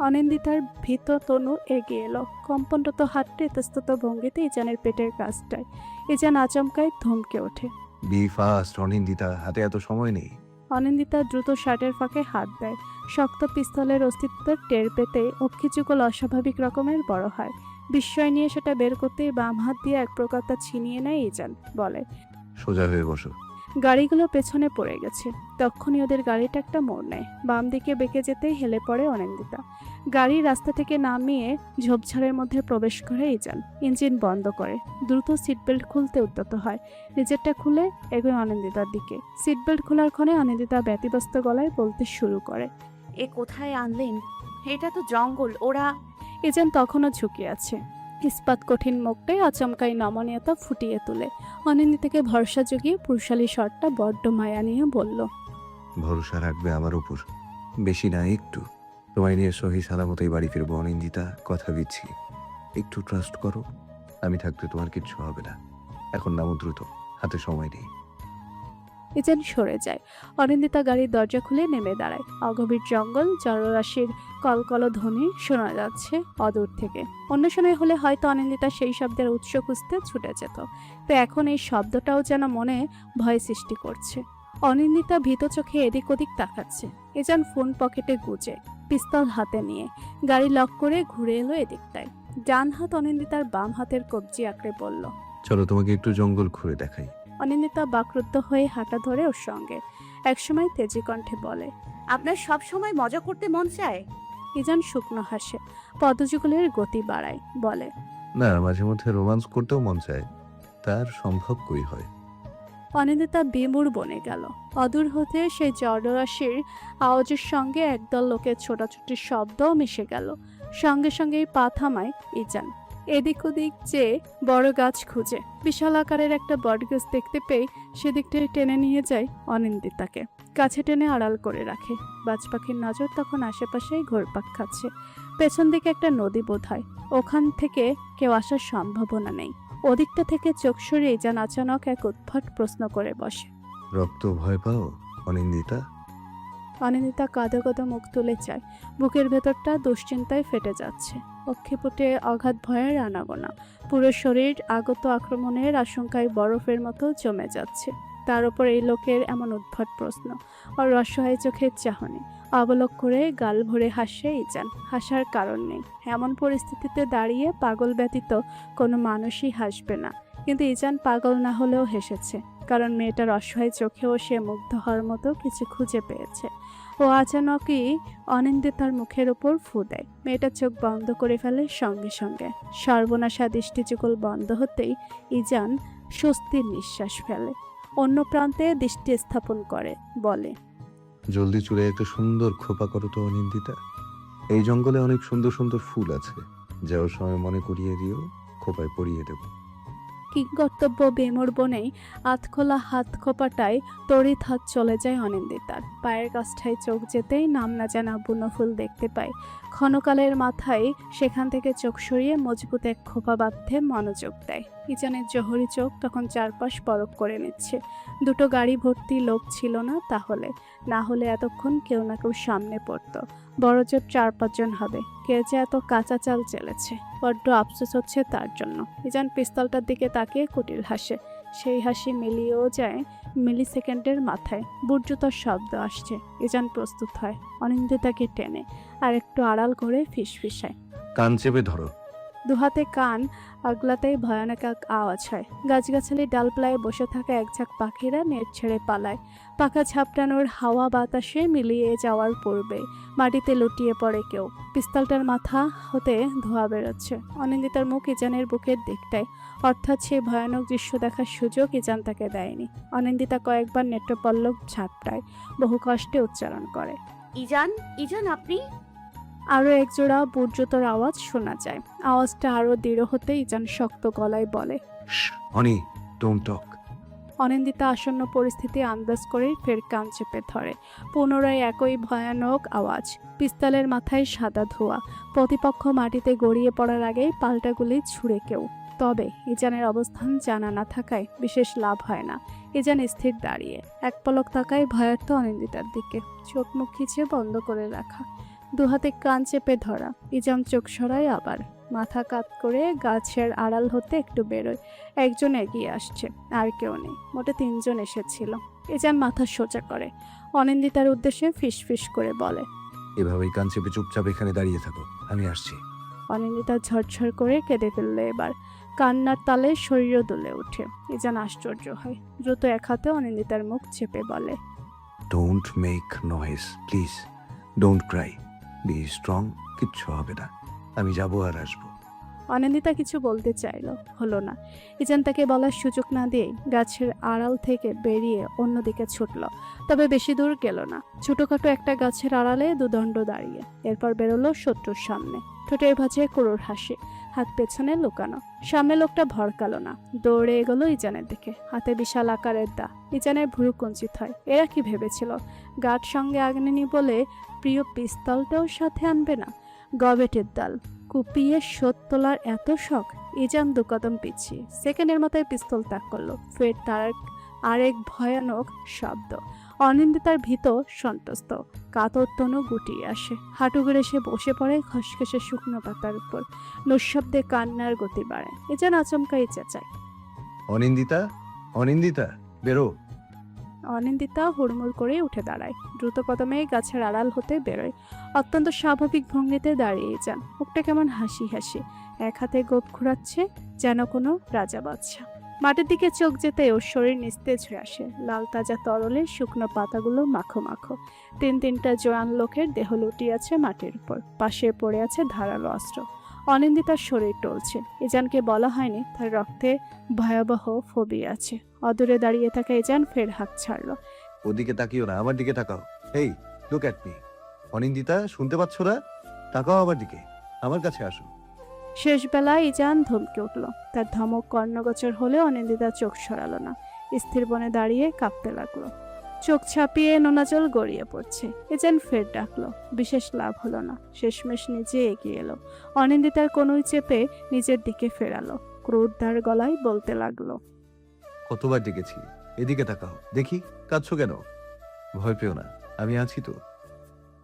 অনিন্দিতার ভীত তনু এগিয়ে এলো, কম্পনরত হাতটা ইতস্তত ভঙ্গিতে ইজানের পেটের কাছটায়। ইজান আচমকায় থমকে ওঠে। বি ফাস্ট অনিন্দিতা, হাতে এত সময় নেই। অনিন্দিতা দ্রুত শার্টের ফাঁকে হাত দেয়। শক্ত পিস্তলের অস্তিত্ব টের পেতে অক্ষিযুগল অস্বাভাবিক রকমের বড় হয়। বিস্ময় নিয়ে সেটা বের করতেই বাম হাত দিয়ে এক প্রকার তা ছিনিয়ে নেয় ইজান, বলে। সোজা হয়ে বসো। গাড়িগুলো পেছনে পড়ে গেছে। তখনই ওদের গাড়িটা একটা মোড় নেয়। বাম দিকে বেঁকে যেতেই হেলে পড়ে অনিন্দিতা। গাড়ি রাস্তা থেকে নামিয়ে ঝোপঝাড়ের মধ্যে প্রবেশ করে ইজান। ইঞ্জিন বন্ধ করে দ্রুত সিটবেল্ট খুলতে উদ্যত হয়। নিজেরটা খুলে এগোয় অনিন্দিতার দিকে। সিটবেল্ট খোলার ক্ষণে অনিন্দিতা ব্যতিব্যস্ত গলায় বলতে শুরু করে। এ কোথায় আনলেন? এটা তো জঙ্গল। ওরা। ইজান তখনও ঝুঁকে আছে। ইস্পাত কঠিন মুখটাই আচমকাই নমনীয়তা ফুটিয়ে তোলে। অনিন্দিতাকে ভরসা জুগিয়ে পুরুষালী স্বরটা বড্ড মায়া নিয়ে বলল। ভরসা রাখবে আমার উপর, বেশি না একটু। তোমায় নিয়ে সহি সালামতেই বাড়ি ফিরবো অনিন্দিতা, কথা দিচ্ছি। একটু ট্রাস্ট করো, আমি থাকতে তোমার কিচ্ছু হবে না। এখন নামো দ্রুত, হাতে সময় নেই। ইজান সরে যায়। অনিন্দিতা গাড়ির দরজা খুলে নেমে দাঁড়ায়। অগভীর জঙ্গল, জলরাশির কলকল ধ্বনি শোনা যাচ্ছে অদূর থেকে। অন্য সময় হলে হয়তো অনিন্দিতা সেই শব্দের উৎস খুঁজতে ছুটে যেত, তো এখন এই শব্দটাও যেন মনে ভয় সৃষ্টি করছে। অনিন্দিতা ভীত চোখে এদিক ওদিক তাকাচ্ছে। ইজান ফোন পকেটে গুজে, পিস্তল হাতে নিয়ে গাড়ি লক করে ঘুরে এলো এদিকটায়। ডান হাত অনিন্দিতার বাম হাতের কবজি আঁকড়ে পড়ল। চলো তোমাকে একটু জঙ্গল ঘুরে দেখাই। অনিন্দিতা বাকরুদ্ধ হয়ে হাঁটা ধরে ওর সঙ্গে। একসময় তেজি কণ্ঠে বলে, আপনার সব সময় মজা করতে মন চায়? ইজান শুকনো হাসে, পদযুগলের গতি বাড়ায়, বলে, না, মাঝে মধ্যে রোমান্স করতেও মন চায়, তার সম্ভব কই হয়। অনিন্দিতা বিমূঢ় বনে গেল। অদূর হতে সেই জলরাশির আওয়াজের সঙ্গে একদল লোকের ছোটাছুটির শব্দও মিশে গেল। সঙ্গে সঙ্গেই পা থামায় ইজান। এদিক ওদিক চেয়ে বড় গাছ খুঁজে বিশাল আকারের একটা বটগাছ দেখতে পেয়ে সেদিকটায় টেনে নিয়ে যায় অনিন্দিতাকে। কাছে টেনে আড়াল করে রাখে। বাজ পাখির নজর তখন আশেপাশেই ঘুরপাক খাচ্ছে। পেছন দিকে একটা নদী বোধ হয়, ওখান থেকে কেউ আসার সম্ভাবনা নেই। ওদিকটা থেকে চোখ সরিয়ে ইজান আচানক এক উদ্ভট প্রশ্ন করে বসে। রক্ত ভয় পাও অনিন্দিতা? অনিন্দিতা কাঁদো কাঁদো মুখ তুলে চায়। বুকের ভেতরটা দুশ্চিন্তায় ফেটে যাচ্ছে। অক্ষিপুটে অগাধ ভয়ের আনাগোনা। পুরো শরীর আগত আক্রমণের আশঙ্কায় বরফের মতো জমে যাচ্ছে। তার উপর এই লোকের এমন উদ্ভট প্রশ্ন, আর অসহায় চোখের চাহনি। অবলোক করে গাল ভরে হাসে ইজান। হাসার কারণ নেই, এমন পরিস্থিতিতে দাঁড়িয়ে পাগল ব্যতীত কোনো মানুষই হাসবে না। কিন্তু ইজান পাগল না হলেও হেসেছে, কারণ মেয়েটার অসহায় চোখেও সে মুগ্ধ হওয়ার মতো কিছু খুঁজে পেয়েছে। ও আচানকই অনিন্দিতার মুখের ওপর ফু দেয়। মেয়েটা চোখ বন্ধ করে ফেলে সঙ্গে সঙ্গে। সর্বনাশা দৃষ্টিযুগল বন্ধ হতেই ইজান স্বস্তির নিঃশ্বাস ফেলে। অন্য প্রান্তে দৃষ্টি স্থাপন করে, বলে, জলদি চুলে একটা সুন্দর খোপা করো তো অনিন্দিতা। এই জঙ্গলে অনেক সুন্দর সুন্দর ফুল আছে, যাওয়ার সময় মনে করিয়ে দিও, খোপায় পরিয়ে দেবো। কিংকর্তব্য বেমোর বনেই আতখোলা হাত খোপাটায় তড়িৎ হাত চলে যায় অনিন্দিতার। পায়ের কাছটায় চোখ যেতেই নাম না জানা বুনো ফুল দেখতে পায়। ক্ষণকালের মাথায় সেখান থেকে চোখ সরিয়ে মজবুত এক খোপা বাঁধতে মনোযোগ দেয়। ইজানের জহরি চোখ তখন চারপাশ পরখ করে নিচ্ছে। দুটো গাড়ি ভর্তি লোক ছিল না তাহলে, না হলে এতক্ষণ কেউ না কেউ সামনে পড়তো। বড়জোর 4-5 জন হবে। কে যে এত কাঁচা চাল চেলেছে, বড্ড আফসোস হচ্ছে তার জন্য। ইজান পিস্তলটার দিকে তাকিয়ে কুটিল হাসে। সেই হাসি মিলিয়েও যায় মিলি সেকেন্ডের মাথায়। বুটজুতার শব্দ আসছে। ইজান প্রস্তুত হয়, অনিন্দিতাকে টেনে আর একটু আড়াল করে ফিসফিসায়। কান চেপে ধরো। দুহাতে কান আগলাতেই ভয়ানক এক আওয়াজ হয়। গাছগাছালি ডালপালায় বসে থাকা একঝাঁক পাখিরা নেট ছেড়ে পালায়। পাখা ঝাপটানোর হাওয়া বাতাসে মিলিয়ে যাওয়ার পূর্বে মাটিতে লুটিয়ে পড়ে কেউ। পিস্তলটার মাথা হতে ধোঁয়া বেরোচ্ছে। অনিন্দিতার মুখ ইজানের বুকের দিকটায়, অর্থাৎ সেই ভয়ানক দৃশ্য দেখার সুযোগ ইজান তাকে দেয়নি। অনিন্দিতা কয়েকবার নেত্রপল্লব ঝাপটায়, বহু কষ্টে উচ্চারণ করে, ইজান, ইজান আপনি? আরও একজোড়া বুটজুতোর আওয়াজ শোনা যায়। আওয়াজটা আরও দৃঢ় হতে ইজান শক্ত গলায় বলে, অনি, ডোন্ট টক। অনিন্দিতা আসন্ন পরিস্থিতি আন্দাজ করেই ফের কান চেপে ধরে। পুনরায় একই ভয়ানক আওয়াজ। পিস্তলের মাথায় সাদা ধোঁয়া। প্রতিপক্ষ মাটিতে গড়িয়ে পড়ার আগেই পাল্টা গুলি ছুড়ে কেউ। তবে ইজানের অবস্থান জানা না থাকায় বিশেষ লাভ হয় না। ইজান স্থির দাঁড়িয়ে এক পলক তাকায় ভয়ার্থ অনিন্দিতার দিকে, চোখ মুখ খিচে বন্ধ করে রাখা, দুহাতে কান চেপে ধরা। ইজান চোখ সরায় আবার, মাথা কাত করে গাছের আড়াল হতে একটু বেরোয়। একজন এগিয়ে আসছে, আর কেউ নেই। মোটে 3 জন এসেছিল। ইজান মাথা সোজা করে অনিন্দিতার উদ্দেশ্যে ফিসফিস করে বলে, এভাবেই কান চেপে চুপচাপ এখানে দাঁড়িয়ে থাকো, আমি আসছি। অনিন্দিতা ঝরঝর করে কেঁদে ফেললো এবার। কান্নার তালে শরীরও দুলে ওঠে। ইজান আশ্চর্য হয়। দ্রুত এক হাতে অনিন্দিতার মুখ চেপে বলে, don't make noise please, don't Cry, be strong, কিচ্ছু হবে না, আমি যাবো আর আসবো। অনিন্দিতা কিছু বলতে চাইল, হলো না। ইজান তাকে বলার সুযোগ না দিয়ে গাছের আড়াল থেকে বেরিয়ে অন্যদিকে ছুটল, তবে বেশি দূর গেল না। ছোটখাটো একটা গাছের আড়ালে দুদণ্ড দাঁড়িয়ে, এরপর বেরোলো শত্রুর সামনে। ঠোঁটের ভাঁজে ক্রুর হাসি, হাত পেছনে লুকানো। সামনে লোকটা ভড়কালো না, দৌড়ে এগোলো ইজানের দিকে, হাতে বিশাল আকারের দা। ইজানের ভুরু কুঞ্চিত হয়। এরা কি ভেবেছিল গার্ড সঙ্গে আগনেনি বলে প্রিয় পিস্তলটাও সাথে আনবে না? গবেটের দাল কুপিয়ে শোধ তোলার এত শখ। ইজান দু কদম পিছিয়ে সেকেন্ডের মাথায় পিস্তল তাক করলো। ফের তার আরেক ভয়ানক শব্দ। অনিন্দিতার ভীত সন্ত্রস্ত কাতর তনু গুটিয়ে আসে। হাঁটু গেড়ে সে বসে পড়ে খসখসে শুকনো পাতার উপর। নিঃশব্দে কান্নার গতি বাড়ে। ইজান আচমকাই চেঁচায়, অনিন্দিতা, অনিন্দিতা, বেরো। অনিন্দিতা হুড়মুড় করে উঠে দাঁড়ায়, দ্রুত কদমে গাছের আড়াল হতে বেরোয়। অত্যন্ত স্বাভাবিক ভঙ্গিতে দাঁড়িয়ে যান, মুখটা কেমন হাসি হাসি, এক হাতে গোপ ঘুরাচ্ছে যেন কোনো রাজা বাদশা। মাটির দিকে চোখ যেতে ওর শরীর নিস্তেজ হয়ে আসে। লাল তাজা তরলে শুকনো পাতাগুলো মাখো মাখো। তিনটা জোয়ান লোকের দেহ লুটিয়ে আছে মাটির উপর, পাশে পড়ে আছে ধারালো অস্ত্র। অনিন্দিতার শরীর টলছে। ইজানকে বলা হয়নি তার রক্তে ভয়াবহ ফোবিয়া আছে। অদূরে দাঁড়িয়ে থাকা ইজান ফের হাঁক ছাড়ল। ওদিকে তাকিও না, আমার দিকে তাকাও। এই, লুক অ্যাট মি। অনিন্দিতা, শুনতে পাচ্ছ না? তাকাও আমার দিকে, আমার কাছে আসো। শেষ বেলায় ইজান ধমকে উঠল। তার ধমক কর্ণগোচর হলে অনিন্দিতা চোখ সরালো না, স্থির বনে দাঁড়িয়ে কাঁপতে লাগলো। চোখ ছাপিয়ে নোনাজল গড়িয়ে পড়ছে। ইজান ফের ডাকলো, বিশেষ লাভ হলো না। শেষমেশ নিজে এগিয়ে এলো, অনিন্দিতার কনুই চেপে নিজের দিকে ফেরালো। ক্রোধদার গলায় বলতে লাগলো, কতবার ডেকেছি, এদিকে তাকাও। দেখি, কাঁদছো কেন? ভয় পেও না, আমি আছি তো।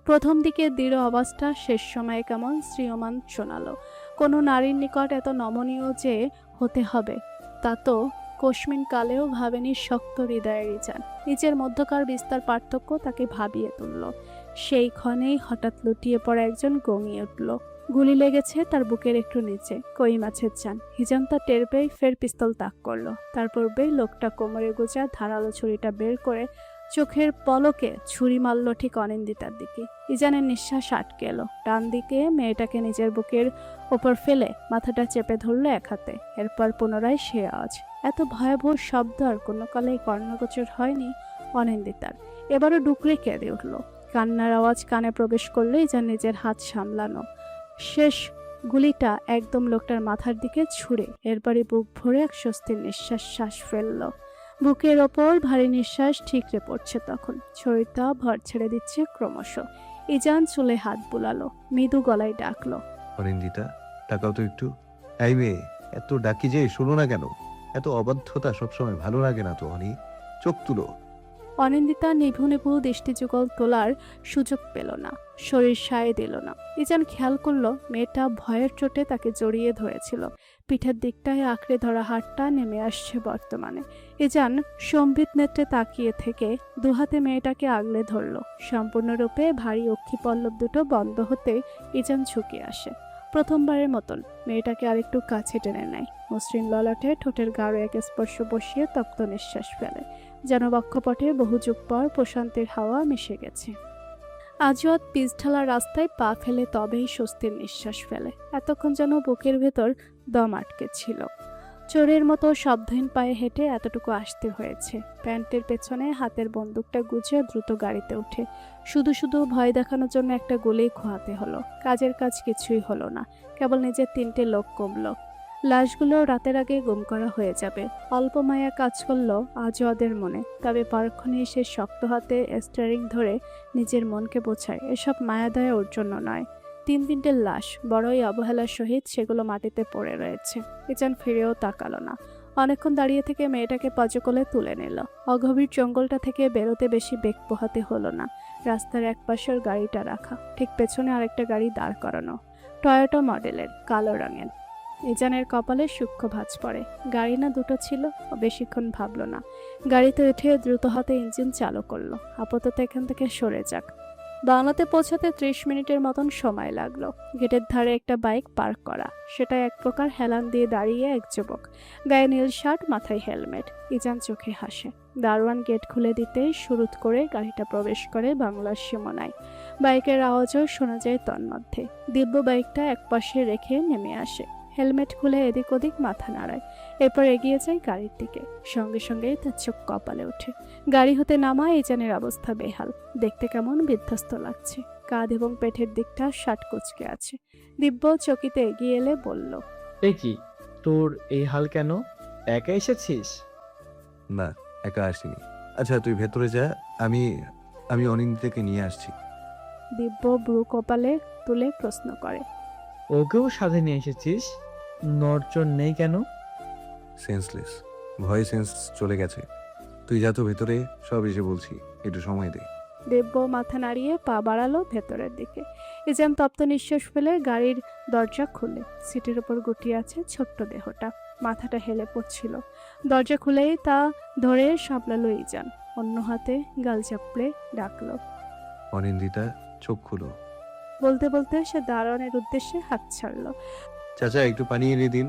প্রথম দিকে দৃঢ় আওয়াজটা শেষ সময়ে কেমন শ্রিয়মান শোনালো। কোনো নারীর নিকট এত নমনীয় যে হতে হবে তা তো কস্মিন কালেও ভাবেনি শক্ত হৃদয়ের ইজান। নিজের মধ্যকার বিস্তার পার্থক্য তাকে ভাবিয়ে তুলল। সেই ক্ষণেই হঠাৎ লুটিয়ে পড়া একজন গঙিয়ে উঠল। গুলি লেগেছে তার বুকের একটু নিচে, কই মাছের চান। হিজান তা টের পেয়ে ফের পিস্তল তাক করলো। তারপর লোকটা কোমরে গোজা ধারালো ছুরিটা বের করে চোখের পলকে ছুরি মারল ঠিক অনিন্দিতার দিকে। ইজানের নিঃশ্বাস আটকে এলো। ডান দিকে মেয়েটাকে নিজের বুকের ওপর ফেলে মাথাটা চেপে ধরল এক হাতে। এরপর পুনরায় সে আওয়াজ। এত ভয়াবহ শব্দ আর কোনো কালেই কর্ণগোচর হয়নি অনিন্দিতার। এবারও ডুকরে কেঁদে উঠল। কান্নার আওয়াজ কানে প্রবেশ করলে ইজান নিজের হাত সামলানো। শেষ গুলিটা একদম লোকটার মাথার দিকে ছুঁড়ে এরপরই বুক ভরে এক স্বস্তির শ্বাস ফেলল। বুকের ওপর ভারী নিঃশ্বাস ঠিকরে পড়ছে তখন। শরীরটা ভর ছেড়ে দিচ্ছে ক্রমশ। ইজান চুলে হাত বুলালো, মৃদু গলায় ডাকলো, অনিন্দিতা, তাকাও তো একটু। এই মেয়ে, এত ডাকি যে শোনো না কেন? এত অবাধ্যতা সবসময় ভালো লাগে না তো অনি। চোখ তুলো। অনিন্দিতা নিভু নিভু দৃষ্টি যুগল তোলার সুযোগ পেল না, শরীর সায় দিল না। ইজান খেয়াল করলো মেয়েটা ভয়ের চোটে তাকে জড়িয়ে ধরেছিল। পিঠের দিকটায় আঁকড়ে ধরা হাতটা নেমে আসছে বর্তমানে। ইজান সম্বিত নেত্রে তাকিয়ে থেকে দুহাতে মেয়েটাকে আগলে ধরল। সম্পূর্ণরূপে ভারী অক্ষি পল্লব দুটো বন্ধ হতে ইজান ঝুঁকে আসে। প্রথমবারের মতন মেয়েটাকে আরেকটু কাছে টেনে নেয়। মসৃণ ললাটে ঠোঁটের গাঢ় এক স্পর্শ বসিয়ে তপ্ত নিঃশ্বাস ফেলে, যেন বক্ষপটে বহু যুগ পর প্রশান্তির হাওয়া মিশে গেছে। আজওয়াত পিচঢালা রাস্তায় পা ফেলে তবেই স্বস্তির নিঃশ্বাস ফেলে। এতক্ষণ যেন বুকের ভেতর দম আটকে ছিল। চোরের মতো শব্দহীন পায়ে হেঁটে এতটুকু আসতে হয়েছে। প্যান্টের পেছনে হাতের বন্দুকটা গুছিয়ে দ্রুত গাড়িতে উঠে শুধু শুধু ভয় দেখানোর জন্য একটা গুলি খোয়াতে হলো। কাজের কাজ কিছুই হলো না, কেবল নিজের 3টে লোক কমল। লাশগুলো রাতের আগে গুম করা হয়ে যাবে। অল্প মায়া কাজ করলো আজওয়াদের মনে, তবে পরক্ষণে সে শক্ত হাতে স্টিয়ারিং ধরে নিজের মনকে বোঝায় এসব মায়াদয়া ওর জন্য নয়। 3টে লাশ, বড়ই অবহেলার সহিত সেগুলো মাটিতে পড়ে রয়েছে। ইজান ফিরেও তাকালো না। অনেকক্ষণ দাঁড়িয়ে থেকে মেয়েটাকে পজকলে তুলে নিল। অগভীর জঙ্গলটা থেকে বেরোতে বেশি বেগ পোহাতে হলো না। রাস্তার এক পাশের গাড়িটা রাখা, ঠিক পেছনে আরেকটা গাড়ি দাঁড় করানো, টয়োটা মডেলের, কালো রঙের। ইজানের কপালে সূক্ষ্ম ভাঁজ পড়ে। গাড়ি না দুটো ছিল, বেশিক্ষণ ভাবলো না। গাড়িতে উঠে দ্রুত হাতে ইঞ্জিন চালু করলো। আপাতত এখান থেকে সরে যাক। বাংলাতে পৌঁছাতে 30 মিনিটের মতন সময় লাগলো। গেটের ধারে একটা বাইক পার্ক করা, সেটা এক প্রকার হেলান দিয়ে দাঁড়িয়ে এক যুবক, গায়ে নীল শার্ট, মাথায় হেলমেট। ইজান চোখে হাসে। দারোয়ান গেট খুলে দিতেই শুরুত করে গাড়িটা প্রবেশ করে বাংলার সীমানায়। বাইকের আওয়াজও শোনা যায় তন্মধ্যে। দিব্য বাইকটা একপাশে রেখে নেমে আসে। হেলমেট খুলে এদিক ওদিক মাথা নাড়ায়, এরপর এগিয়ে যায় গাড়ির দিকে। সঙ্গে সঙ্গেই তার চোখ কপালে ওঠে। গাড়ি হতে নামায় ইজানের অবস্থা বেহাল, দেখতে কেমন বিধ্বস্ত লাগছে। কাঁধ এবং পেটের দিকটা শার্ট কুচকে আছে। দিব্য চকিতে এগিয়ে এলে বলল, এ কি, তোর এই হাল কেন? একা এসেছিস? না, একা আসিনি। আচ্ছা তুই ভেতরে যা, আমি আমি অনিন্দিতাকে নিয়ে আসছি। দিব্য ব্রু কপালে তুলে প্রশ্ন করে। ওকেও সাথে নিয়ে এসেছিস? নড়চড় নেই কেন? সেন্সলেস, ভয় সেন্স চলে গেছে। তুই যা তো ভেতরে, সব এসে বলছি, একটু সময় দে। দিব্য মাথা নাড়িয়ে পা বাড়ালো ভেতরের দিকে। ইজান তপ্ত নিঃশ্বাস ফেলে গাড়ির দরজা খুলে। সিটের উপর গুটিয়ে আছে ছোট্ট দেহটা, মাথাটা হেলে পড়ছিল। দরজা খুলেই তা ধরে সামলালো ইজান, অন্য হাতে গাল চাপড়ে ডাকলো। অনিন্দিতা, চোখ খুলো। বলতে বলতে সে দারোয়ানের উদ্দেশ্যে হাত ছাড়লো। চাচা একটু পানি এনে দিন।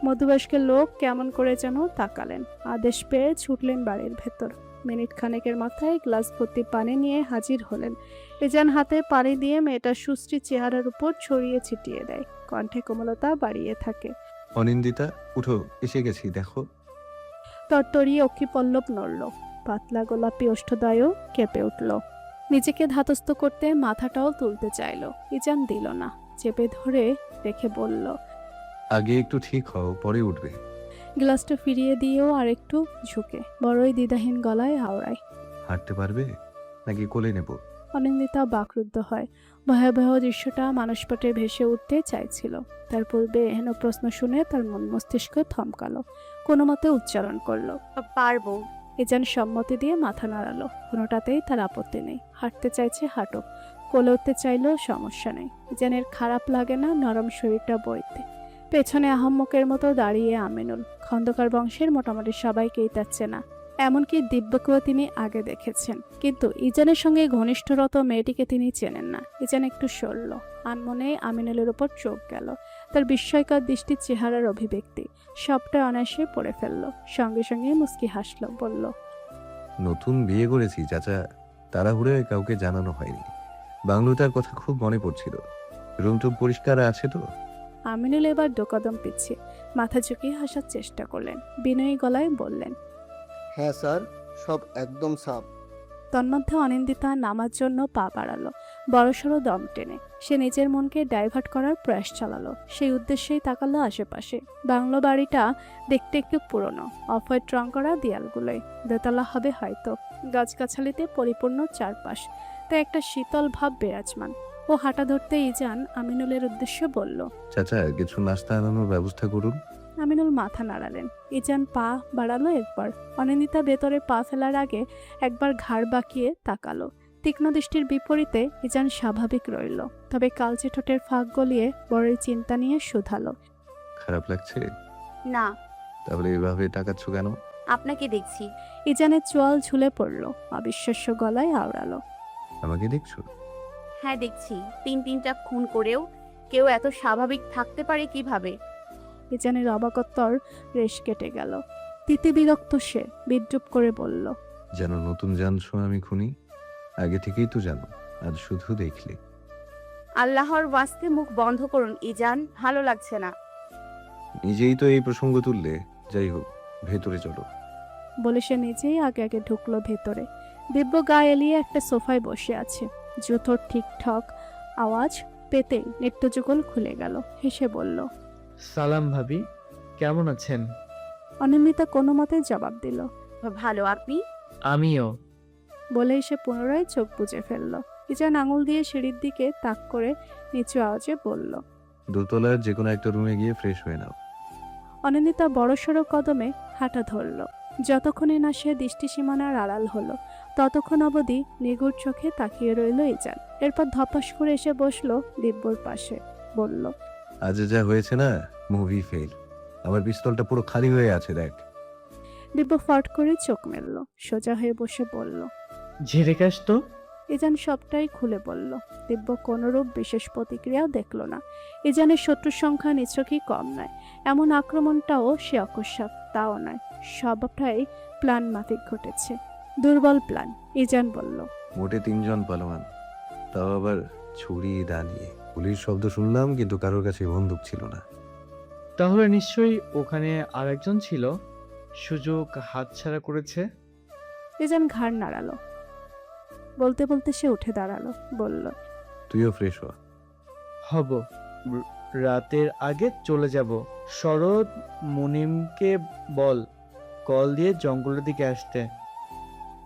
মধ্যবয়স্কের লোক কেমন করে যেন তাকালেন, আদেশ পেয়ে ছুটলেন বাড়ির ভেতর। মিনিট খানেকের মাথায় গ্লাস ভর্তি পানি নিয়ে হাজির হলেন। ইজান হাতে পানি দিয়ে মেয়েটার সুশ্রী চেহারার উপর ছড়িয়ে ছিটিয়ে দেয়, কণ্ঠে কোমলতা বাড়িয়ে থাকে। অনিন্দিতা উঠো, এসে গেছি, দেখো। তরতরিয়ে অক্ষিপল্লব নড়ল, পাতলা গোলাপি ওষ্ঠদয়ও কেঁপে উঠল। নিজেকে ধাতস্থ করতে মাথাটাও তুলতে চাইল, ইজান দিল না, চেপে ধরে রেখে বলল, আগে একটু ঠিক হও, পরে উঠবে। গ্লাসটা ফিরিয়ে দিয়েও আরেকটু ঝুঁকে বড়ই দ্বিধাহীন গলায় আওড়ায়, হাঁটতে পারবে নাকি কোলে নেব? অনিন্দিতা বাকরুদ্ধ হয়। ভয়াবহ দৃশ্যটা মানসপটে ভেসে উঠতে চাইছিল। তার পূর্বে এহেন প্রশ্ন শুনে তার মন মস্তিষ্ক থমকালো, কোনো মতে উচ্চারণ করলো, পারবো। ইজান সম্মতি দিয়ে মাথা নাড়ালো। কোনোটাতেই তার আপত্তি নেই, হাঁটতে চাইছে হাঁটুক, কোলে উঠতে চাইলেও সমস্যা নেই। ইজানের খারাপ লাগে না নরম শরীরটা বইতে। পেছনে আহম্মকের মতো দাঁড়িয়ে আমিনুল, খন্দকার বংশের মোটামুটি সবাইকেই তার চেনা, এমনকি দিব্যকেও তিনি আগে দেখেছেন। কিন্তু ইজানের সঙ্গে ঘনিষ্ঠরত মেয়েটিকে তিনি চেনেন না। ইজান একটু সরল, আনমনে আমিনুলের উপর চোখ গেল। তার বিস্ময়কর দৃষ্টির চেহারার অভিব্যক্তি সবটা অনায়াসে পড়ে ফেলল। সঙ্গে সঙ্গে মুস্কি হাসল, বলল, নতুন বিয়ে করেছি চাচা, তাড়াহুড়োয় কাউকে জানানো হয়নি। বাংলোটার কথা খুব মনে পড়ছিল। রুম টুম পরিষ্কার আছে তো? আমিনুল এবার দোকদম পিছিয়ে মাথা ঝুঁকিয়ে হাসার চেষ্টা করলেন, বিনয়ী গলায় বললেন, হ্যাঁ স্যার, সব একদম সাফ। তন্মধ্যে অনিন্দিতা নামার জন্য পা বাড়ালো, বড়সড় দম টেনে। সে নিজের মনকে ডাইভার্ট করার প্রয়াস চালালো। সেই উদ্দেশ্যেই তাকালো আশেপাশে। বাংলো বাড়িটা দেখতে একটু পুরনো, অফ হোয়াইট রং করা দেয়ালগুলোয়, দোতলা হবে হয়তো। গাছগাছালিতে পরিপূর্ণ চারপাশ, তাই একটা শীতল ভাব বিরাজমান। ও হাঁটা ধরতে ইজান আমিনুলের উদ্দেশ্যে বলল, চাচা কিছু নাস্তা আনানোর ব্যবস্থা করুন। আমিনুল মাথা নাড়ালেন। ইজান পা বাড়ালো একবার। অনিন্দিতা ভেতরে পা ফেলার আগে একবার ঘাড় বাঁকিয়ে তাকালো। তীক্ষ্ণ দৃষ্টির বিপরীতে ইজান স্বাভাবিক রইল, তবে কালচে ঠোঁটের ফাঁক গলিয়ে বড়ই চিন্তা নিয়ে শুধালো, খারাপ লাগছে? না, তাহলে এভাবে তাকাচ্ছ কেন? আপনাকে দেখছি। ইজানের চোয়াল ঝুলে পড়ল, অবিশ্বাস্য গলায় আওড়ালো, আমাকে দেখছো? হ্যাঁ দেখছি। তিনটা খুন করেও কেউ এত স্বাভাবিক থাকতে পারে কিভাবে? ইজানের অবাকত্বর রেশ কেটে গেল। তিতি বিরক্ত সে বিদ্রুপ করে বলল, যেন নতুন জানছো আমি খুনি? আগে থেকেই তো জানো, আজ শুধু দেখলে। আল্লাহর ওয়াস্তে মুখ বন্ধ করুন ইজান, ভালো লাগছে না। নিজেই তো এই প্রসঙ্গ তুললে। যাই হোক, ভেতরে চলো। বলে সে নিজেই আগে আগে ঢুকলো ভেতরে। দিব্য গা এলিয়ে একটা সোফায় বসে আছে। জুতোর ঠিকঠাক আওয়াজ পেতেই নিত্যযুগল খুলে গেল। হেসে বলল, সালাম ভাবি, কেমন আছেন? অনিন্দিতা কোনো মতে জবাব দিল, ভালো, আপনি? আমিও। বলেই সে পুনরায় চোখ বুজে ফেলল। ইজান আঙুল দিয়ে সিঁড়ির দিকে তাক করে নিচু আওয়াজে বলল, দোতলার যে কোনো একটা রুমে গিয়ে ফ্রেশ হয়ে নাও। অনিন্দিতা বড়সড় কদমে হাঁটা ধরল। যতক্ষণে না সে দৃষ্টিসীমানার আড়াল হলো, ততক্ষণ অবধি নিগুড় চোখে তাকিয়ে রইল ইজান। এরপর ধপাস করে এসে বসলো দিব্যর পাশে, বলল, আজ যা হয়েছে না, মুভি ফেল। আমার পিস্তলটা পুরো খালি হয়ে আছে, দেখ। দিব্য ফট করে চোখ মেলল, সোজা হয়ে বসে বলল, ঝেড়ে কাশ তো। ইজান সবটাই খুলে বলল। দিব্য কোনরূপ বিশেষ প্রতিক্রিয়া দেখল না। ইজানের শত্রুর সংখ্যা নিছকই কম নয়, এমন আক্রমণটাও সে অকস্মাৎ তাও নয়, সবটাই প্ল্যান মাফিক ঘটেছে। দুর্বল প্ল্যান, ইজান বলল, মোটে 3 জন পালোয়ান, তাও আবার ছুরি দা নিয়ে। গুলির শব্দ শুনলাম, কিন্তু কারোর কাছে বন্দুক ছিল না। তাহলে নিশ্চয়ই ওখানে আরেকজন ছিল, সুযোগ হাতছাড়া করেছে। ইজান ঘাড় নাড়ালো। বলতে বলতে সে উঠে দাঁড়ালো, বলল, তুইও ফ্রেশ হ। হব, রাতের আগে চলে যাব। শরৎ মুনিমকে বল কল দিয়ে জঙ্গলের দিকে আসতে।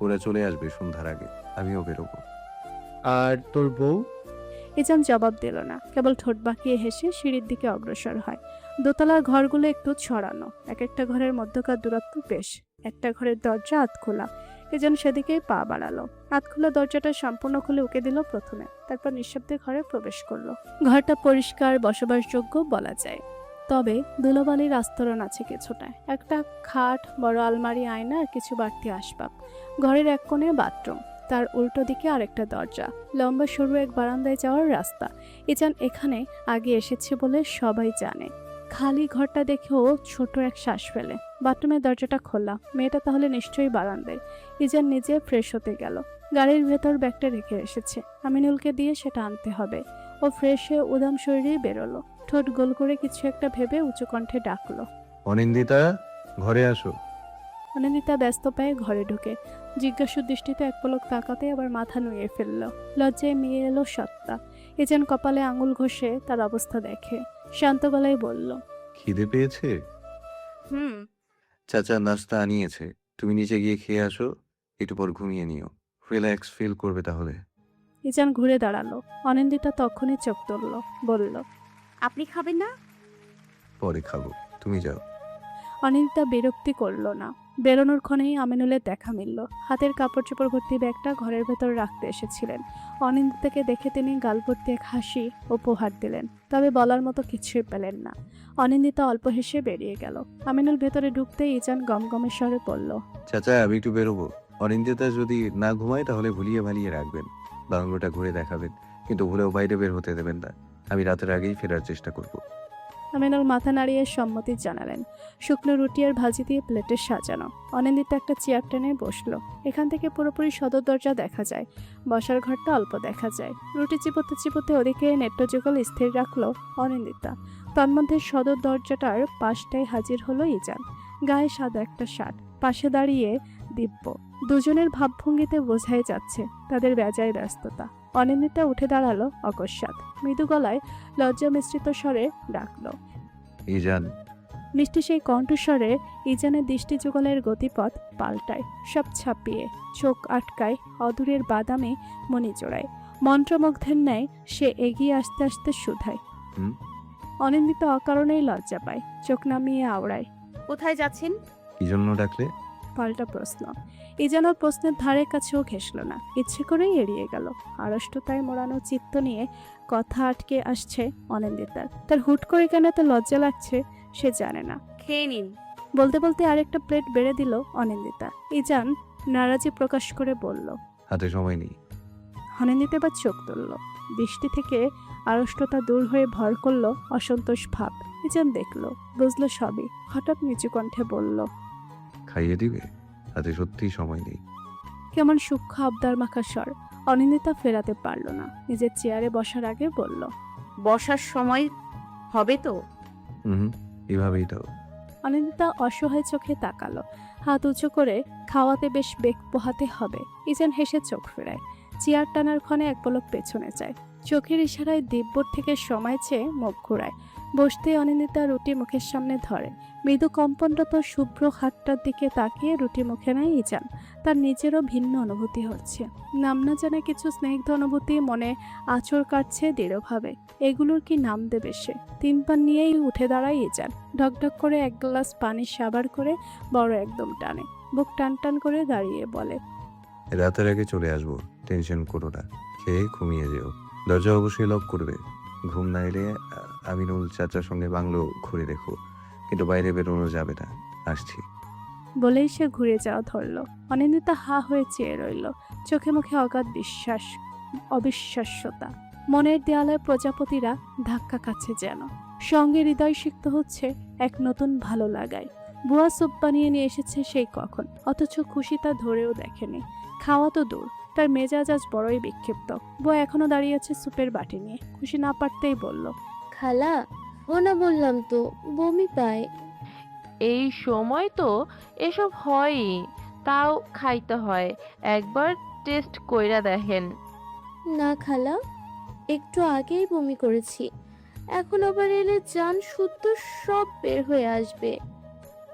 ওরা চলে আসবে সন্ধ্যার আগে, আমিও বেরোবো। আর তোর বউ? ইজান জবাব দিল না, কেবল ঠোঁট বাঁকিয়ে হেসে সিঁড়ির দিকে অগ্রসর হয়। দোতলার ঘরগুলো একটু ছড়ানো, এক একটা ঘরের মধ্যকার দূরত্ব বেশ। একটা ঘরের দরজা আধখোলা। ইজান সেদিকেই পা বাড়ালো। আধখোলা দরজাটা সম্পূর্ণ খুলে উকে দিল প্রথমে, তারপর নিঃশব্দে ঘরে প্রবেশ করলো। ঘরটা পরিষ্কার, বসবাসযোগ্য বলা যায়, তবে ধুলোবালির আস্তরণ আছে কিছুটা। একটা খাট, বড় আলমারি, আয়না আর কিছু বাড়তি আসবাব। ঘরের এক কোণে বাথরুম, তার উল্টো দিকে আরেকটা দরজা, লম্বা সরু এক বারান্দায় যাওয়ার রাস্তা। ইজান এখানে আগে এসেছে বলে সবাই জানে। খালি ঘরটা দেখেও ছোট এক শ্বাস ফেলে। বাথরুমের দরজাটা খোলা, মেয়েটা তাহলে নিশ্চয়ই বারান্দায়। ইজান নিজে ফ্রেশ হতে গেল। গাড়ির ভেতর ব্যাগটা রেখে এসেছে, আমিনুলকে দিয়ে সেটা আনতে হবে। ও ফ্রেশ হয়ে উদাম শরীরেই বেরোলো। ঠোঁট গোল করে কিছু একটা ভেবে উঁচু কণ্ঠে ডাকলো, অনিন্দিতা, ঘরে আসো। অনিন্দিতা ব্যস্ত পায়ে ঘরে ঢুকে জিজ্ঞাসু দৃষ্টিতে এক পলক তাকাতে আবার মাথা নুয়ে ফেলল। লজ্জায় মেয়ে এলো সত্তা। এজেন কপালে আঙুল ঘষে তার অবস্থা দেখে শান্ত গলায় বলল, খিদে পেয়েছে? হুম। চাচা নাস্তা আনিয়েছে, তুমি নিচে গিয়ে খেয়ে আসো, একটু পর ঘুমিয়ে নিও, রিল্যাক্স ফিল করবে তাহলে। ইজান ঘুরে দাঁড়ালো। অনিন্দিতা তখনই চোখ তুলল, বলল, আপনি খাবেন না? পরে খাবো, তুমি যাও। অনিন্দিতা বিরক্তি করলো না। বেরোনোর ক্ষণেই আমিনুলের দেখা মিলল। হাতের কাপড় চোপড় ভর্তি ব্যাগটা ঘরের ভেতর রাখতে এসেছিলেন। অনিন্দিতাকে দেখে তিনি গাল ভর্তি এক হাসি উপহার দিলেন, তবে বলার মতো কিছুই পেলেন না। অনিন্দিতা অল্প হেসে বেরিয়ে গেল। আমিনুল ভেতরে ঢুকতেই ইজান গমগমের স্বরে বলল, চাচা আমি একটু বেরোবো, অনিন্দিতা যদি না ঘুমায় তাহলে ভুলিয়ে ভালিয়ে রাখবেন, বাংলোটা ঘুরে দেখাবেন, কিন্তু ভুলেও বাইরে বের হতে দেবেন না। আমি রাতের আগেই ফেরার চেষ্টা করব। আমিনুল মাথা নাড়িয়ে সম্মতি জানালেন। শুকনো রুটি আর ভাজি দিয়ে প্লেটে সাজানো। অনিন্দিতা একটা চেয়ার টেনে বসলো। এখান থেকে পুরোপুরি সদর দরজা দেখা যায়, বসার ঘরটা অল্প দেখা যায়। রুটি চিবোতে চিবোতে ওদিকে নেট্যযুগল স্থির রাখলো অনিন্দিতা। তন্মধ্যে সদর দরজাটার পাশটায় হাজির হলো ইজান। গায়ে সাদা একটা শার্ট, পাশে দাঁড়িয়ে দিব্য। দুজনের ভাবভঙ্গিতে বোঝাই যাচ্ছে তাদের বেজায় ব্যস্ততা। অনিন্দিতা উঠে দাঁড়ালো অকস্মাৎ, মৃদু গলায় লজ্জা মিশ্রিত স্বরে ডাকলো। ইজান। মিষ্টি সেই কণ্ঠস্বরে ইজানের দৃষ্টি যুগলের গতিপথ পাল্টায়, সব ছাপিয়ে চোখ আটকায় অদূরের বাদামে মণি জোড়ায়। মন্ত্রমুগ্ধের ন্যায় সে এগিয়ে আসতে আসতে শুধায়। হুম? অনিন্দিতা অকারণেই লজ্জা পায়, চোখ নামিয়ে আওড়ায়। কোথায় যাচ্ছেন? কি জন্য ডাকলে? পাল্টা প্রশ্ন। ইজানোর প্রশ্নের ধারে কাছেও ঘেঁষল না, ইচ্ছে করেই এড়িয়ে গেল। আড়ষ্টতায় মোড়ানো চিত্ত নিয়ে কথা আটকে আসছে অনিন্দিতার। তার হুট করে কেন এত লজ্জা লাগছে সে জানে না। খেয়ে নিন। বলতে বলতে আরেকটা প্লেট বেড়ে দিল অনিন্দিতা। ইজান নারাজি প্রকাশ করে বলল, হাতে সময় নেই। অনিন্দিতা বা চোখ তুলল। দৃষ্টি থেকে আড়ষ্টতা দূর হয়ে ভর করলো অসন্তোষ ভাব। ইজান দেখলো, বুঝলো সবই। হঠাৎ নিচু কণ্ঠে বলল, খাইয়ে দিবে? হাতে সত্যিই সময় নেই। কেমন সূক্ষ্ম আবদার মাখা স্বর। অনিন্দিতা ফেরাতে পারল না, নিজের চেয়ারে বসার আগে বলল, বসার সময় হবে তো? হুম, এভাবেই দাও। অনিন্দিতা অসহায় চোখে তাকালো। হাত উঁচু করে খাওয়াতে বেশ বেগ পোহাতে হবে। ইজান হেসে চোখ ফেরায়। চেয়ার টানার ক্ষণে এক পলক পেছনে যায়। চোখের ইশারায় দিব্যর থেকে সময় চেয়ে মুখ ঘুরায়। বসতে অনিন্দিতা রুটি মুখের সামনে ধরে। মৃদু কম্পনরত শুভ্র হাতটার দিকে তাকিয়ে রুটি মুখে নেয় ইজান। তার নিজেরও ভিন্ন অনুভূতি হচ্ছে। নাম না জানা কিছু স্নিগ্ধ অনুভূতি মনে আঁচড় কাটছে দৃঢ়ভাবে। এগুলোর কি নাম দেবে সে? 3 পা নিয়েই উঠে দাঁড়ায় ইজান। ঢকঢক করে এক গ্লাস পানি সাবার করে বড় একদম টানে। বুক টান টান করে দাঁড়িয়ে বলে, রাতের আগে চলে আসবো, টেনশন করো না, খেয়ে ঘুমিয়ে যেও। দরজা অবশ্যই লক করবে। ঘুম না এলে আমিনুল চাচার সঙ্গে বাংলো ঘুরে দেখো, কিন্তু বাইরে বেরোনো যাবে না। আসছি। বলেই সে ঘুরে যাওয়া ধরল। অনিন্দিতা হা হয়ে চেয়ে রইল, চোখে মুখে অগাধ বিশ্বাস, অবিশ্বাস্যতা। মনের দেয়ালে প্রজাপতিরা ধাক্কা খাচ্ছে যেন। সঙ্গে হৃদয় সিক্ত হচ্ছে এক নতুন ভালো লাগায়। বুয়া স্যুপ বানিয়ে নিয়ে এসেছে সেই কখন, অথচ খুশি তা ধরেও দেখেনি। খাওয়া তো দূর, তার মেজাজ আজ বড়ই বিক্ষিপ্ত। বুয়া এখনো দাঁড়িয়ে আছে স্যুপের বাটি নিয়ে। খুশি না পারতেই বলল, খালা ও না বললাম তো, বমি পায়। এই সময় তো এসব হয়ই, তাও খাইতে হয়। একবার টেস্ট কইরা দেখেন। না খালা, একটু আগেই বমি করেছি, এখন আবার এলে জান শুদ্ধ সব বের হয়ে আসবে।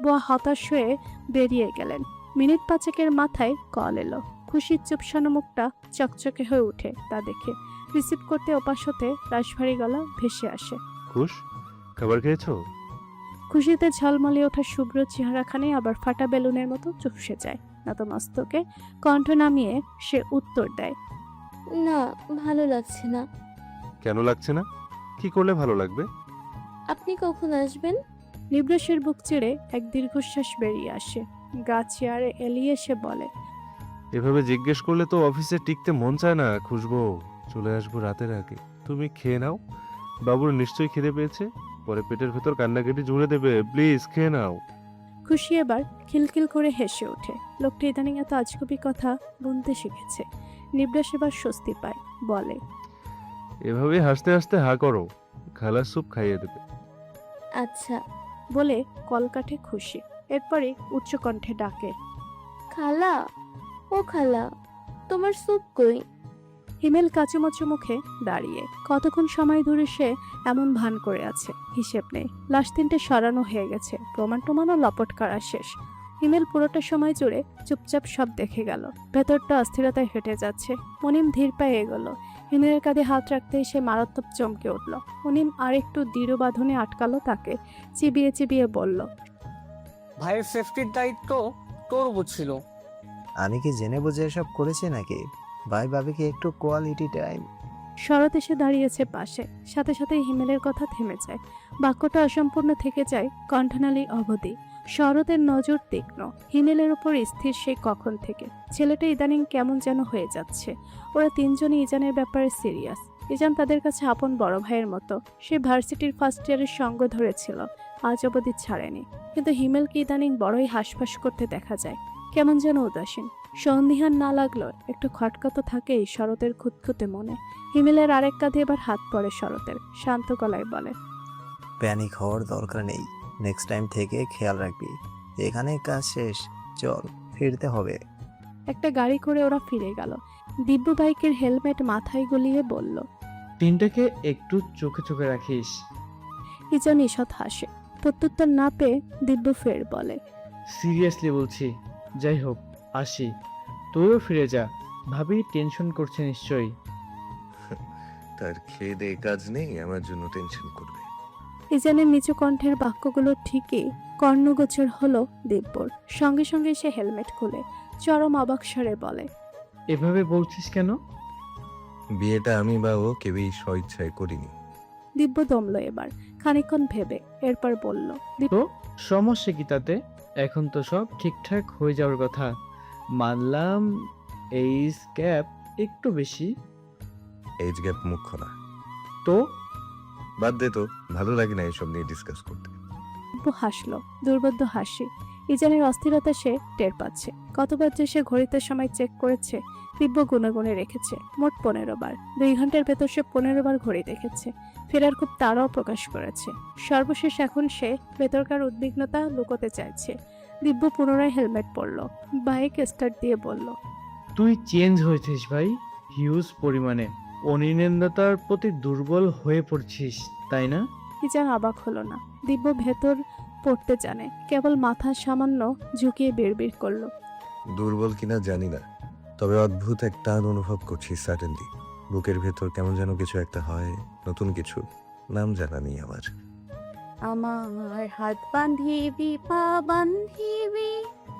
বুয়া হতাশ হয়ে বেরিয়ে গেলেন। মিনিট পাঁচেকের মাথায় কল এলো। খুশির চুপসানো মুখটা চকচকে হয়ে ওঠে তা দেখে। রিসিভ করতে ওপাশ হতে রাশভারী গলা ভেসে আসে। খুশ, খাবার খেয়েছো? খুশিতে ঝলমলে ওঠা শুভ্র চেহারাখানে আবার ফাটা বেলুনের মতো চুপসে যায়। নতমস্তকে কণ্ঠ নামিয়ে সে উত্তর দেয়, না, ভালো লাগছে না। কেন লাগছে না? কি করলে ভালো লাগবে? আপনি কখন আসবেন? নিবরাসের বুক চিরে এক দীর্ঘশ্বাস বেরিয়ে আসে। গা চেয়ারে এলিয়ে সে বলে, এভাবে জিজ্ঞেস করলে তো অফিসে টিকতে মন চায় না। খুশবো, চলে আসবো রাতের আগে। তুমি খেয়ে নাও, বাবুর নিশ্চয়ই খিদে পেয়েছে, পরে পেটের ভেতর কান্নাকাটি জুড়ে দেবে। প্লিজ খেয়ে নাও। খুশি এবার খিলখিল করে হেসে ওঠে। লোকটি ইদানিং এত আজগুবি কথা বলতে শিখেছে। নিবরাস এবার স্বস্তি পায়, বলে, এভাবে হাসতে হাসতে হা করো, খালার স্যুপ খাইয়ে দেবে। আচ্ছা। বলে কল কাটে খুশি। এরপরে উচ্চকণ্ঠে ডাকে, খালা, ও খালা, তোমার স্যুপ কই? হিমেল কাচুমাচু মুখে দাঁড়িয়ে কতক্ষণ সময় ধরে সে এমন ভান করে আছে হিসেব নেই। লাশ তিনটে সরানো হয়ে গেছে, প্রমাণ টমানও লপট করা শেষ। হিমেল পুরোটা সময় জুড়ে চুপচাপ সব দেখে গেল। ভেতরটা অস্থিরতায় হেঁটে যাচ্ছে। মুনিম ধীর পায়ে এগোলো। হিমেলের কাঁধে হাত রাখতেই সে মারাত্মক চমকে উঠল। মুনিম আর একটু দৃঢ় বাঁধনে আটকালো তাকে। চিবিয়ে চিবিয়ে বলল, ভাইয়ের সেফটির দায়িত্ব তোর উপর ছিল। আমি কি জেনে বুঝে এসব করেছি নাকি? ভাই ভাবিকে একটু কোয়ালিটি টাইম। শরৎ এসে দাঁড়িয়েছে পাশে। সাথে সাথে হিমেলের কথা থেমে যায়। বাক্যটা অসম্পূর্ণ থেকে যায়, কণ্ঠনালী অবধি। শরতের নজর তীক্ষ্ণ। হিমেলের উপর স্থির সে কখন থেকে। ছেলেটা ইদানিং কেমন যেন হয়ে যাচ্ছে। ওরা তিনজনই ইজানের ব্যাপারে সিরিয়াস। ইজান তাদের কাছে আপন বড় ভাইয়ের মতো। সে ভার্সিটির ফার্স্ট ইয়ারের সঙ্গ ধরেছিল, আজ অবধি ছাড়েনি। কিন্তু হিমেলকে ইদানিং বড়ই হাঁসফাঁস করতে দেখা যায়, কেমন যেন উদাসীন। সন্দিহান না লাগলো একটু খটকা তো থাকেই শরতের খুঁতখুঁতে মনে। হিমেলের আরেক কাঁধে এবার হাত পড়ে শরতের। শান্ত গলায় বলে, প্যানিক হওয়ার দরকার নেই, নেক্সট টাইম থেকে খেয়াল রাখবি। এখানে কাজ শেষ, চল ফিরতে হবে। একটা গাড়ি করে ওরা ফিরে গেল। দিব্য বাইকের হেলমেট মাথায় গলিয়ে বলল, তিনটাকে একটু চোখে চোখে রাখিস। ইজান ঈষৎ হাসে। প্রত্যুত্তর না পেয়ে দিব্য ফের বলে, সিরিয়াসলি বলছি। যাই হোক, আসি। তুইও ফিরে যা, ভাবি টেনশন করছে নিশ্চয়ই। তার খেয়ে দেয়ে কাজ নেই, আমার জন্য টেনশন করবে। ইজানের নিচু কণ্ঠের বাক্যগুলো ঠিকই কর্ণগোচর হলো দিব্যর। সঙ্গে সঙ্গে সে হেলমেট খুলে চরম অবাক স্বরে বলে, এভাবে বলছিস কেন? বিয়েটা আমি বা ও কেউই স্বইচ্ছায় করিনি। দিব্য দমল এবার, খানিকক্ষণ ভেবে। এরপর বলল, তো সমস্যা কি তাতে? এখন তো সব ঠিকঠাক হয়ে যাওয়ার কথা। মানলাম এইজ গ্যাপ একটু বেশি, এজ গ্যাপ মুখ্য না। তো বাদ দে তো, ভালো লাগে না এসব নিয়ে ডিসকাস করতে। দিব্য হাসলো, দুর্বোধ্য হাসি। ইজানের অস্থিরতা সে টের পাচ্ছে। কতবার যে সে ঘড়িতে সময় চেক করেছে দিব্য গুনে গুনে রেখেছে, মোট 15 বার। 2 ঘন্টার ভেতর সে 15 বার ঘড়ি দেখেছে। ফেরার খুব তাড়াও প্রকাশ করেছে। সর্বশেষ এখন সে ভেতরকার উদ্বিগ্নতা লুকোতে চাইছে। দিব্য পুনরায় হেলমেট পরল, বাইক স্টার্ট দিয়ে বলল, তুই চেঞ্জ হয়েছিস ভাই, হিউজ পরিমাণে। অনিন্দাতার প্রতি দুর্বল হয়ে পড়ছিস, তাই না? ইজান অবাক হলো না। দিব্য ভেতর পড়তে জানে, কেবল মাথা সামান্য ঝুঁকিয়ে বিড়বিড় করলো, দুর্বল কিনা জানি না, তবে অদ্ভুত এক টান অনুভব করছি সাডেনলি। বুকের ভেতর কেমন যেন কিছু একটা হয়, নতুন কিছু, নাম জানা নেই আমার। আমার হাত বান্ধিবি, পা বান্ধিবি,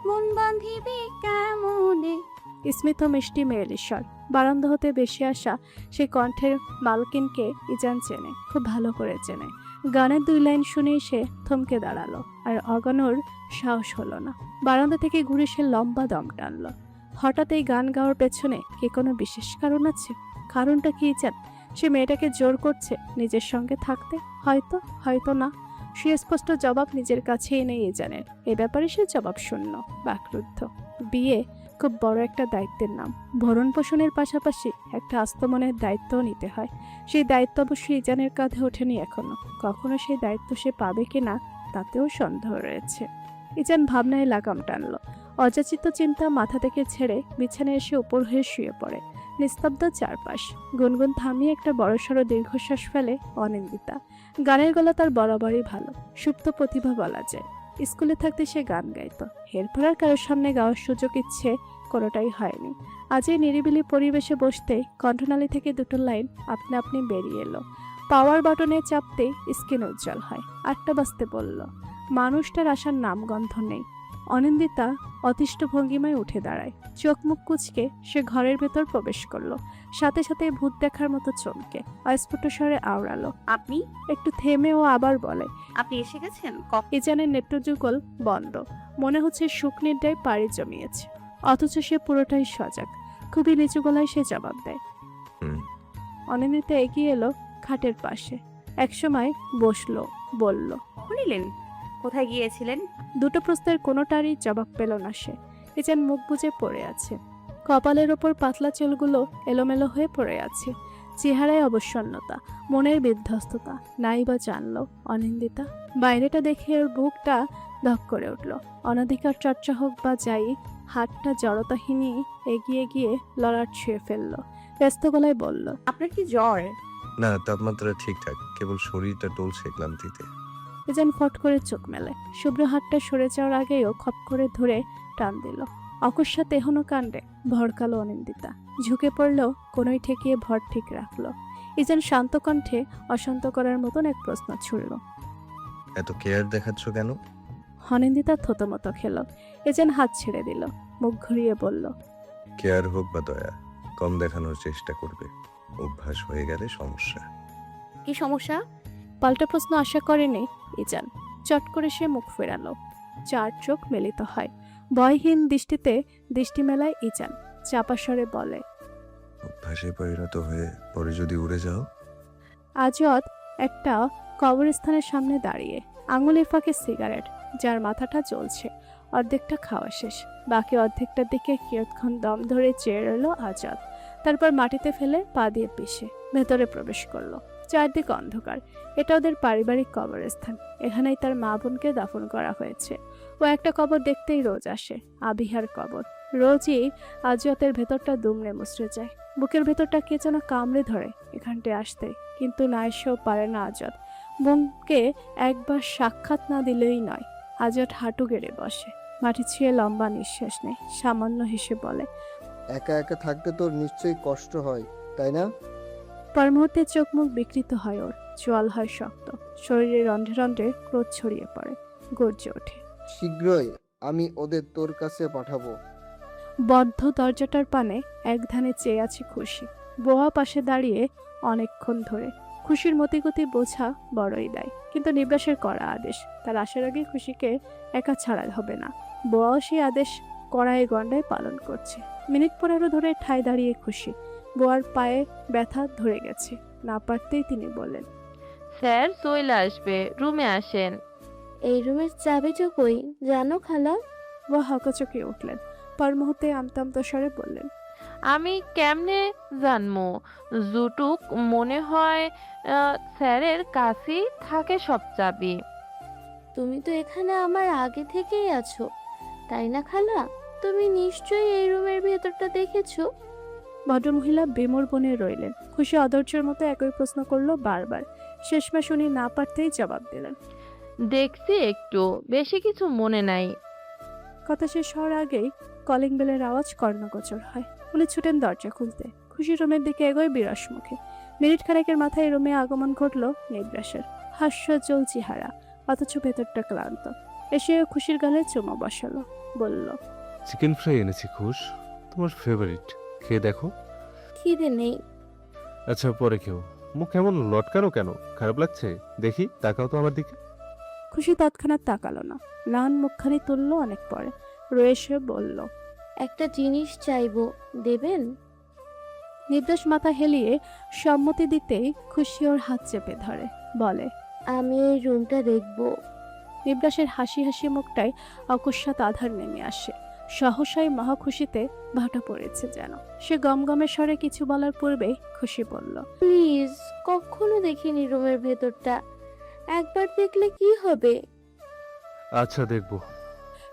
মন বান্ধিবি কেমনে। স্মিত মিষ্টি মেয়েলির স্বর। বারান্দা হতে বেশি আসা সে কণ্ঠের মালকিনকে ইজান চেনে, খুব ভালো করে চেনে। গানের 2 লাইন শুনেই সে থমকে দাঁড়ালো, আর অগানোর সাহস হলো না। বারান্দা থেকে ঘুরে সে লম্বা দম টানলো। হঠাৎ এই গান গাওয়ার পেছনে কি কোনো বিশেষ কারণ আছে? কারণটা কি ইজান? সে মেয়েটাকে জোর করছে নিজের সঙ্গে থাকতে? হয়তো, হয়তো না। সুস্পষ্ট জবাব নিজের কাছেই নেই ইজানের। এ ব্যাপারে সে জবাব শূন্য, বাকরুদ্ধ। বিয়ে খুব বড় একটা দায়িত্বের নাম। ভরণ পোষণের পাশাপাশি একটা আস্তমনের দায়িত্বও নিতে হয়। সেই দায়িত্ব অবশ্যই ইজানের কাঁধে ওঠেনি এখনো। কখনো সেই দায়িত্ব সে পাবে কিনা তাতেও সন্দেহ রয়েছে। ইজান ভাবনায় লাগাম টানলো। অযাচিত চিন্তা মাথা থেকে ছেড়ে বিছানায় এসে উপর হয়ে শুয়ে পড়ে। নিস্তব্ধ চারপাশ। গুনগুন থামিয়ে একটা বড়সড় দীর্ঘশ্বাস ফেলে অনিন্দিতা। গানের গলা তার বরাবরই ভালো, সুপ্ত প্রতিভা বলা যায়। স্কুলে থাকতে সে গান গাইতো। এরপর আর কারোর সামনে গাওয়ার সুযোগ ইচ্ছে কোনোটাই হয়নি। আজ এই নিরিবিলি পরিবেশে বসতেই কণ্ঠনালী থেকে দুটো লাইন আপনা আপনি বেরিয়ে এলো। পাওয়ার বাটনে চাপতেই স্ক্রিন উজ্জ্বল হয়। 8টা বাজতে বলল। মানুষটার আসার নামগন্ধ নেই। অনিন্দিতা অতিষ্ঠ ভঙ্গিমায় উঠে দাঁড়ায়। চোখ মুখ কুঁচকে সে ঘরের ভেতর প্রবেশ করলো। সাথে সাথে ভূত দেখার মতো চমকে অস্ফুট স্বরে আওড়ালো। আপনি একটু থেমে ও আবার বলে, আপনি এসে গেছেন? ইজানের নেত্রযুগল বন্ধ। মনে হচ্ছে শুকনির ডায় পাড়ি জমিয়েছে। অথচ সে পুরোটাই সজাগ। খুবই নিচু গলায় সে জবাব দেয়। হুম। অনিন্দিতা এগিয়ে এলো খাটের পাশে। একসময় বসলো, বলল। নিলেন? কোথায় গিয়েছিলেন? দুটো প্রশ্নের কোনোটারই জবাব পেল না সে। ইজান মুখ বুজে পড়ে আছে। কপালের ওপর পাতলা চুলগুলো এলোমেলো হয়ে পড়ে আছে। চেহারায় অবসন্নতা, মনের বিধ্বস্ততা। নাই বা জানলো অনিন্দিতা। বাইরেটা দেখে ওর বুকটা ধক করে উঠল। অনধিকার চর্চা হোক বা যাই, হাতটা জড়তাহীনই এগিয়ে গিয়ে ললাট ছুঁয়ে ফেললো। ব্যস্ত গলায় বলল, আপনার কি জ্বর? না, তাপমাত্রা ঠিকঠাক, কেবল শরীরটা টলছে ক্লান্তিতে। ইজান ফট করে চোখ মেলে। শুভ্র হাতটা সরে যাওয়ার আগেও খপ করে ধরে টান দিল। অকস্মাৎ এহনো কাণ্ডে ভড়কালো অনিন্দিতা। ঝুঁকে পড়লেও কোনোই ঠেকিয়ে ভর ঠিক রাখলো। ইজান শান্ত কণ্ঠে অশান্ত করার মতন এক প্রশ্ন ছুড়ল। এত কেয়ার দেখাচ্ছ কেন? অনিন্দিতা থতমত খেল। ইজান হাত ছেড়ে দিল। মুখ ঘুরিয়ে বলল, কেয়ার হোক বা দয়া, কম দেখানোর চেষ্টা করবে। অভ্যাস হয়ে গেলে সমস্যা। কি সমস্যা? পাল্টা প্রশ্ন আশা করেনি ইজান। চট করে সে মুখ ফেরালো। চার চোখ মিলিত হয়। ভয়হীন দৃষ্টিতে দৃষ্টি মেলায় ইজান। চাপা স্বরে বলে, অভ্যাসে পরিণত হয়ে পরে যদি উড়ে যাও। আজত একটা কবরস্থানের সামনে দাঁড়িয়ে, আঙুলের ফাঁকে সিগারেট, যার মাথাটা জ্বলছে। অর্ধেকটা খাওয়া শেষ। বাকি অর্ধেকটার দিকে কিয়ৎক্ষণ দম ধরে চেয়ে রইল আজাদ। তারপর মাটিতে ফেলে পা দিয়ে পিষে ভেতরে প্রবেশ করলো। চারদিক অন্ধকার। এটা ওদের পারিবারিক কবরস্থান। এখানেই তার মা বোনকে দাফন করা হয়েছে। ও একটা কবর দেখতেই রোজ আসে। আবিহার কবর। রোজই আজতের ভেতরটা দুমড়ে মুচড়ে যায়। বুকের ভেতরটা কে যেন কামড়ে ধরে এখানটায় আসতে, কিন্তু না এসেও পারে না আজত। বোনকে একবার সাক্ষাৎ না দিলেই নয়। আজত হাঁটু গেড়ে বসে। মাটি ছুঁয়ে লম্বা নিঃশ্বাস নেয়। সামান্য হেসে বলে, একা একা থাকতে তোর নিশ্চয়ই কষ্ট হয়, তাই না? পর মুহূর্তে চোখ মুখ বিকৃত হয় ওর। চোয়াল হয় শক্ত। শরীরে রন্ধ্রে রন্ধ্রে ক্রোধ ছড়িয়ে পড়ে। গর্জে ওঠে। শীঘ্রই আমি ওদের তোর কাছে পাঠাবো। বদ্ধ দরজাটার পানে এক ধ্যানে চেয়ে আছে খুশি। বোয়া পাশে দাঁড়িয়ে অনেকক্ষণ ধরে। খুশির মতিগতি বোঝা বড়ই দেয়, কিন্তু নিবাসের করা আদেশ। তার আসার আগে খুশিকে একা ছাড়া হবে না। বোয়াও সেই আদেশ কড়াই গন্ডায় পালন করছে। মিনিট 15 ধরে ঠায় দাঁড়িয়ে খুশি। বোয়ার পায়ে ব্যথা ধরে গেছে। না পারতেই তিনি বললেন, স্যার চলে আসবে, রুমে আসেন। এই রুমের চাবিটা কই জানো খালা? বোয়া হকচকিয়ে উঠলেন। পর মুহূর্তে আমতা আমতা স্বরে বললেন, আমি কেমনে জানবো? জুটুক মনে হয় স্যারের কাছেই থাকে সব চাবি। তুমি তো এখানে আমার আগে থেকেই আছো, তাই না খালা? তুমি নিশ্চয়ই এই রুমের ভেতরটা দেখেছো। ভদ্রমহিলা বেমোর বনে রইলেন। খুশি অধৈর্যের মতো একই প্রশ্ন করলো বারবার। শেষমেশ উনি না পারতেই জবাব দিলেন, দেখছি একটু, বেশি কিছু মনে নাই। কথা শেষ হওয়ার আগেই কলিং বেলের আওয়াজ কর্ণগোচর হয়। উনি ছুটেন দরজা খুলতে। খুশি রুমের দিকে এগোয় বিরস মুখে। মিনিট খানেকের মাথায় রুমে আগমন ঘটল নিবরাসের। হাস্যজ্জ্বল চেহারা, অথচ ভেতরটা ক্লান্ত। এসে খুশির গালে চুমো বসালো। বলল, চিকেন ফ্রাই এনেছি খুশ, তোমার ফেভারিট, খেয়ে দেখো। খিদে নেই। আচ্ছা পরে খেও। মুখ কেমন লটকানো কেন? খারাপ লাগছে? দেখি, তাকাও তো আমার দিকে। খুশি তৎক্ষণাৎ তাকালো না। লান মুখখানি তুললো অনেক পরে। রয়ে সে বলল, একটা জিনিস চাইবো, দেবেন? নির্দোষ মাথা হেলিয়ে সম্মতি দিতেই খুশি ওর হাত চেপে ধরে। বলে, আমি এই রুমটা দেখবো। নিবরাসের হাসি হাসি মুখটায় অকস্মাৎ আধার নেমে আসে। সহসাই মহা খুশিতে ভাটা পড়েছে যেন। সে গমগমে স্বরে কিছু বলার পূর্বেই খুশি বলল, প্লিজ, কখনো দেখিনি রুমের ভেতরটা, একবার দেখলে কি হবে? আচ্ছা, দেখবো।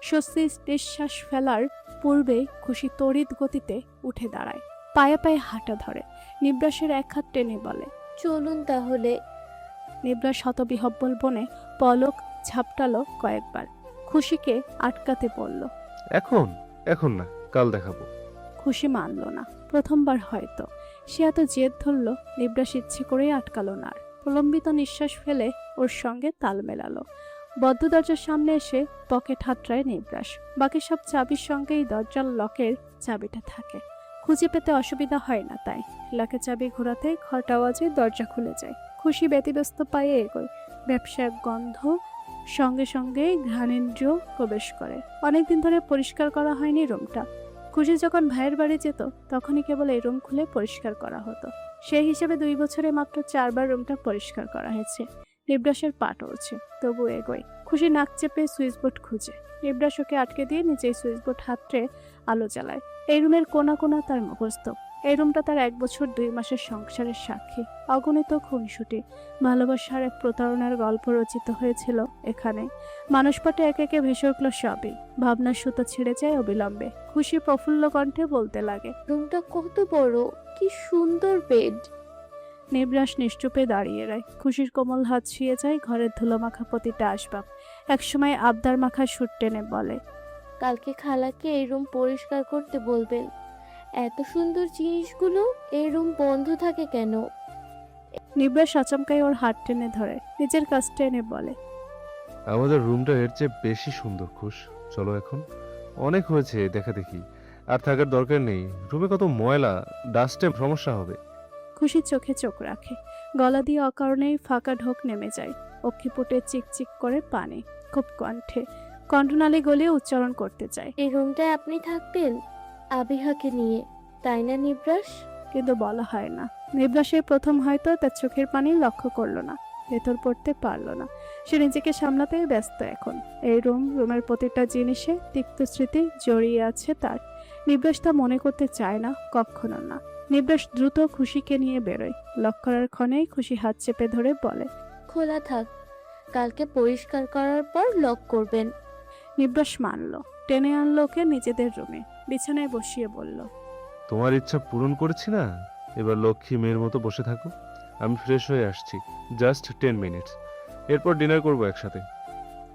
স্বস্তির নিঃশ্বাস ফেলার পূর্বেই খুশি তড়িৎ গতিতে উঠে দাঁড়ায়, পায়ে পায়ে হাঁটা ধরে। নিব্রাসের এক হাত টেনে বলে, চলুন তাহলে। নিব্রাস হতবিহব্বল বনে পলক ঝাপটালো কয়েকবার, খুশিকে আটকাতে বলল। এখন এখন না, কাল দেখাবো। খুশি মানল না, প্রথমবার হয়তো। সে এত জেদ ধরল, নিব্রাস ইচ্ছে করেই আটকালো না আর। প্রলম্বিত নিঃশ্বাস ফেলে ওর সঙ্গে তাল মেলালো। বদ্ধ দরজার সামনে এসে পকেট হাতড়ায় নিব্রাস। বাকি সব চাবির সঙ্গেই দরজার লকের চাবিটা থাকে। খুঁজে পেতে অসুবিধা হয় না তাই। লকের চাবি ঘোরাতেই খট আওয়াজে দরজা খুলে যায়। খুশি ব্যতিব্যস্ত পায়ে এগোয়। ব্যবসায়িক গন্ধ সঙ্গে সঙ্গে ঘ্রাণেন্দ্রিয় প্রবেশ করে। অনেকদিন ধরে পরিষ্কার করা হয়নি রুমটা। খুশি যখন ভাইয়ের বাড়ি যেত তখনই কেবল এই রুম খুলে পরিষ্কার করা হতো। সেই হিসেবে 2 বছরে মাত্র 4 বার রুমটা পরিষ্কার করা হয়েছে। নিব্রাসের পা টলছে, তবু এগোয়। খুশি নাক চেপে সুইচ বোর্ড খুঁজে। নিব্রাস ওকে আটকে দিয়ে নিজেই সুইচ বোর্ড হাতড়ে আলো জ্বালায়। এই রুমের কোনা কোনা তার মুখস্থ। এই রুমটা তার 1 বছর 2 মাসের সংসারের সাক্ষী। অগণিত খুনসুটি, ভালোবাসার এক প্রতারণার গল্প রচিত হয়েছিল এখানে। মানুষপাটে একে একে ভেসে উঠল সবই। ভাবনার সুতো ছিঁড়ে যায় অবিলম্বে। খুশি প্রফুল্ল কণ্ঠে বলতে লাগে, রুমটা কত বড়, কি সুন্দর বেড। নিব্রাস নিশ্চুপে দাঁড়িয়ে রয়। খুশির কোমল হাত ছুঁয়ে যায় ঘরের ধুলো মাখা প্রতিটা আসবাব। একসময় আবদার মাখা সুর টেনে বলে, কালকে খালাকে এই রুম পরিষ্কার করতে বলবেন। এত সুন্দর জিনিসগুলো, এই রুম বন্ধ থাকে কেন? নিব্রাস আচমকাই ওর হাত টেনে ধরে, নিজের কাছ টেনে বলে, আমাদের রুমটা এর চেয়ে বেশি সুন্দর। খুশ, চলো এখন। অনেক হয়েছে দেখা দেখি, আর থাকার দরকার নেই। রুমে কত ময়লা, ডাস্টে সমস্যা হবে। খুশি চোখে চোখ রাখে। গলা দিয়ে অকারণেই ফাঁকা ঢোক নেমে যায়। অক্ষিপুটে চিকচিক করে পানি। খুব কণ্ঠে কণ্ঠনালী গলিয়ে উচ্চারণ করতে চায়, এই রুমটায় আপনি থাকবেন আবিহাকে নিয়ে, তাই না নিব্রাস? কিন্তু বলা হয় না। নিব্রাসের প্রথম হয়তো তার চোখের পানি লক্ষ্য করলো না, ভেতর পড়তে পারলো না। সে নিজেকে সামলাতেই ব্যস্ত এখন। এই রুমের প্রতিটা জিনিসে তিক্ত স্মৃতি জড়িয়ে আছে তার। নিব্রাস তা মনে করতে চায় না, কখনো না। নিব্রাস দ্রুত খুশিকে নিয়ে বেরোয়। লক করার ক্ষণেই খুশি হাত চেপে ধরে বলে, খোলা থাক, কালকে পরিষ্কার করার পর লক করবেন। নিব্রাস মানল। টেনে আনলো ওকে নিজেদের রুমে, বিছানায় বসিয়ে বলল, তোমার ইচ্ছা পূরণ করেছি না, এবার লক্ষ্মী মেয়ের মতো বসে থাকো। আমি ফ্রেশ হয়ে আসছি, জাস্ট 10 মিনিটস, এরপর ডিনার করবো একসাথে।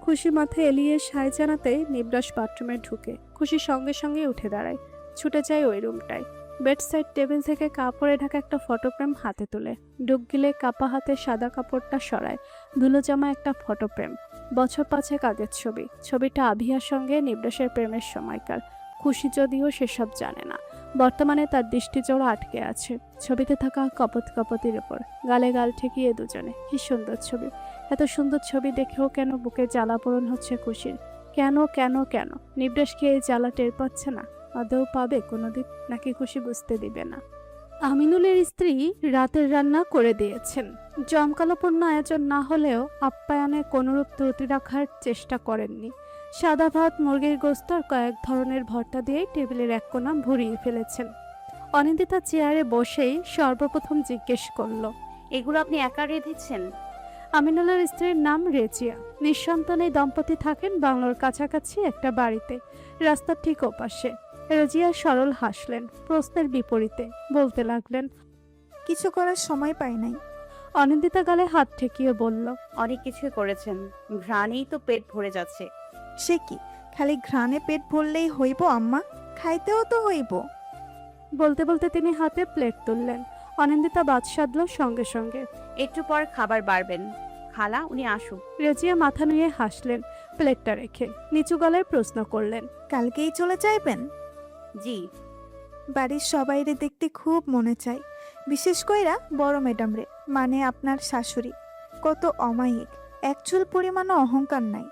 খুশি মাথায় এলিয়ে সায় জানাতেই নিব্রাস বাথরুমে ঢুকে। খুশি সঙ্গে সঙ্গে উঠে দাঁড়ায়, ছুটে যায় ওই রুমটায়। বেডসাইড টেবিল থেকে কাপড়ে ঢাকা একটা ফটোফ্রেম হাতে তুলে ডুব গিলে কাপা হাতে সাদা কাপড়টা সরায়। ধুলো জামা একটা ফটোফ্রেম, বছর 5 আগের ছবি। ছবিটা আভিয়ার সঙ্গে নিব্রাসের প্রেমের সময়কার। খুশি যদিও সেসব জানে না। বর্তমানে তার দৃষ্টিজোড়া আটকে আছে ছবিতে থাকা কপত কপতির ওপর। গালে গাল ঠেকিয়ে দুজনে। কি সুন্দর ছবি! এত সুন্দর ছবি দেখেও কেন বুকে জ্বালা পোড়ন হচ্ছে খুশির? কেন কেন কেন? নিব্রাস কি এই জ্বালা টের পাচ্ছে না? আদৌ পাবে কোনোদিন, নাকি খুশি বুঝতে দিবে না? আমিনুলের স্ত্রী রাতের রান্না করে দিয়েছেন। জমকালোপূর্ণ আয়োজন না হলেও আপ্যায়নে কোনরূপ ত্রুটি রাখার চেষ্টা করেননি। সাদা ভাত, মুরগির গোস্ত আর কয়েক ধরনের ভর্তা দিয়ে টেবিলের এক কোণা ভরিয়ে ফেলেছেন। অনিন্দিতা চেয়ারে বসেই সর্বপ্রথম জিজ্ঞেস করলো, এগুলো আপনি একা রেঁধেছেন? আমিনুলের স্ত্রীর নাম রেজিয়া। নিঃসন্তান এই দম্পতি থাকেন বাংলোর কাছাকাছি একটা বাড়িতে, রাস্তার ঠিক ওপাশে। রেজিয়া সরল হাসলেন, প্রশ্নের বিপরীতে বলতে লাগলেন, কিছু করার সময় পাই নাই। অনিন্দিতা গালে হাত ঠেকিয়ে বলল, অনেক কিছুই করেছেন, ঘ্রাণেই তো পেট ভরে যাচ্ছে। সে কি, খালি ঘ্রাণে পেট ভরলেই হইব আম্মা? খাইতেও তো হইব। বলতে বলতে তিনি হাতে প্লেট তুললেন। অনিন্দিতা বাদ সাধল সঙ্গে সঙ্গে। একটু পর খাবার বাড়বেন। খালা, উনি আসুক। রেজিয়া মাথা নুয়ে হাসলেন, প্লেটটা রেখে নিচু গলায় প্রশ্ন করলেন, কালকেই চলে যাইবেন? জি। বাড়ির সবাইরে দেখতে খুব মনে চাই, বিশেষ কইরা বড় ম্যাডাম রে, মানে আপনার শাশুড়ি। কত অমায়িক, একচুল পরিমাণও অহংকার নাই।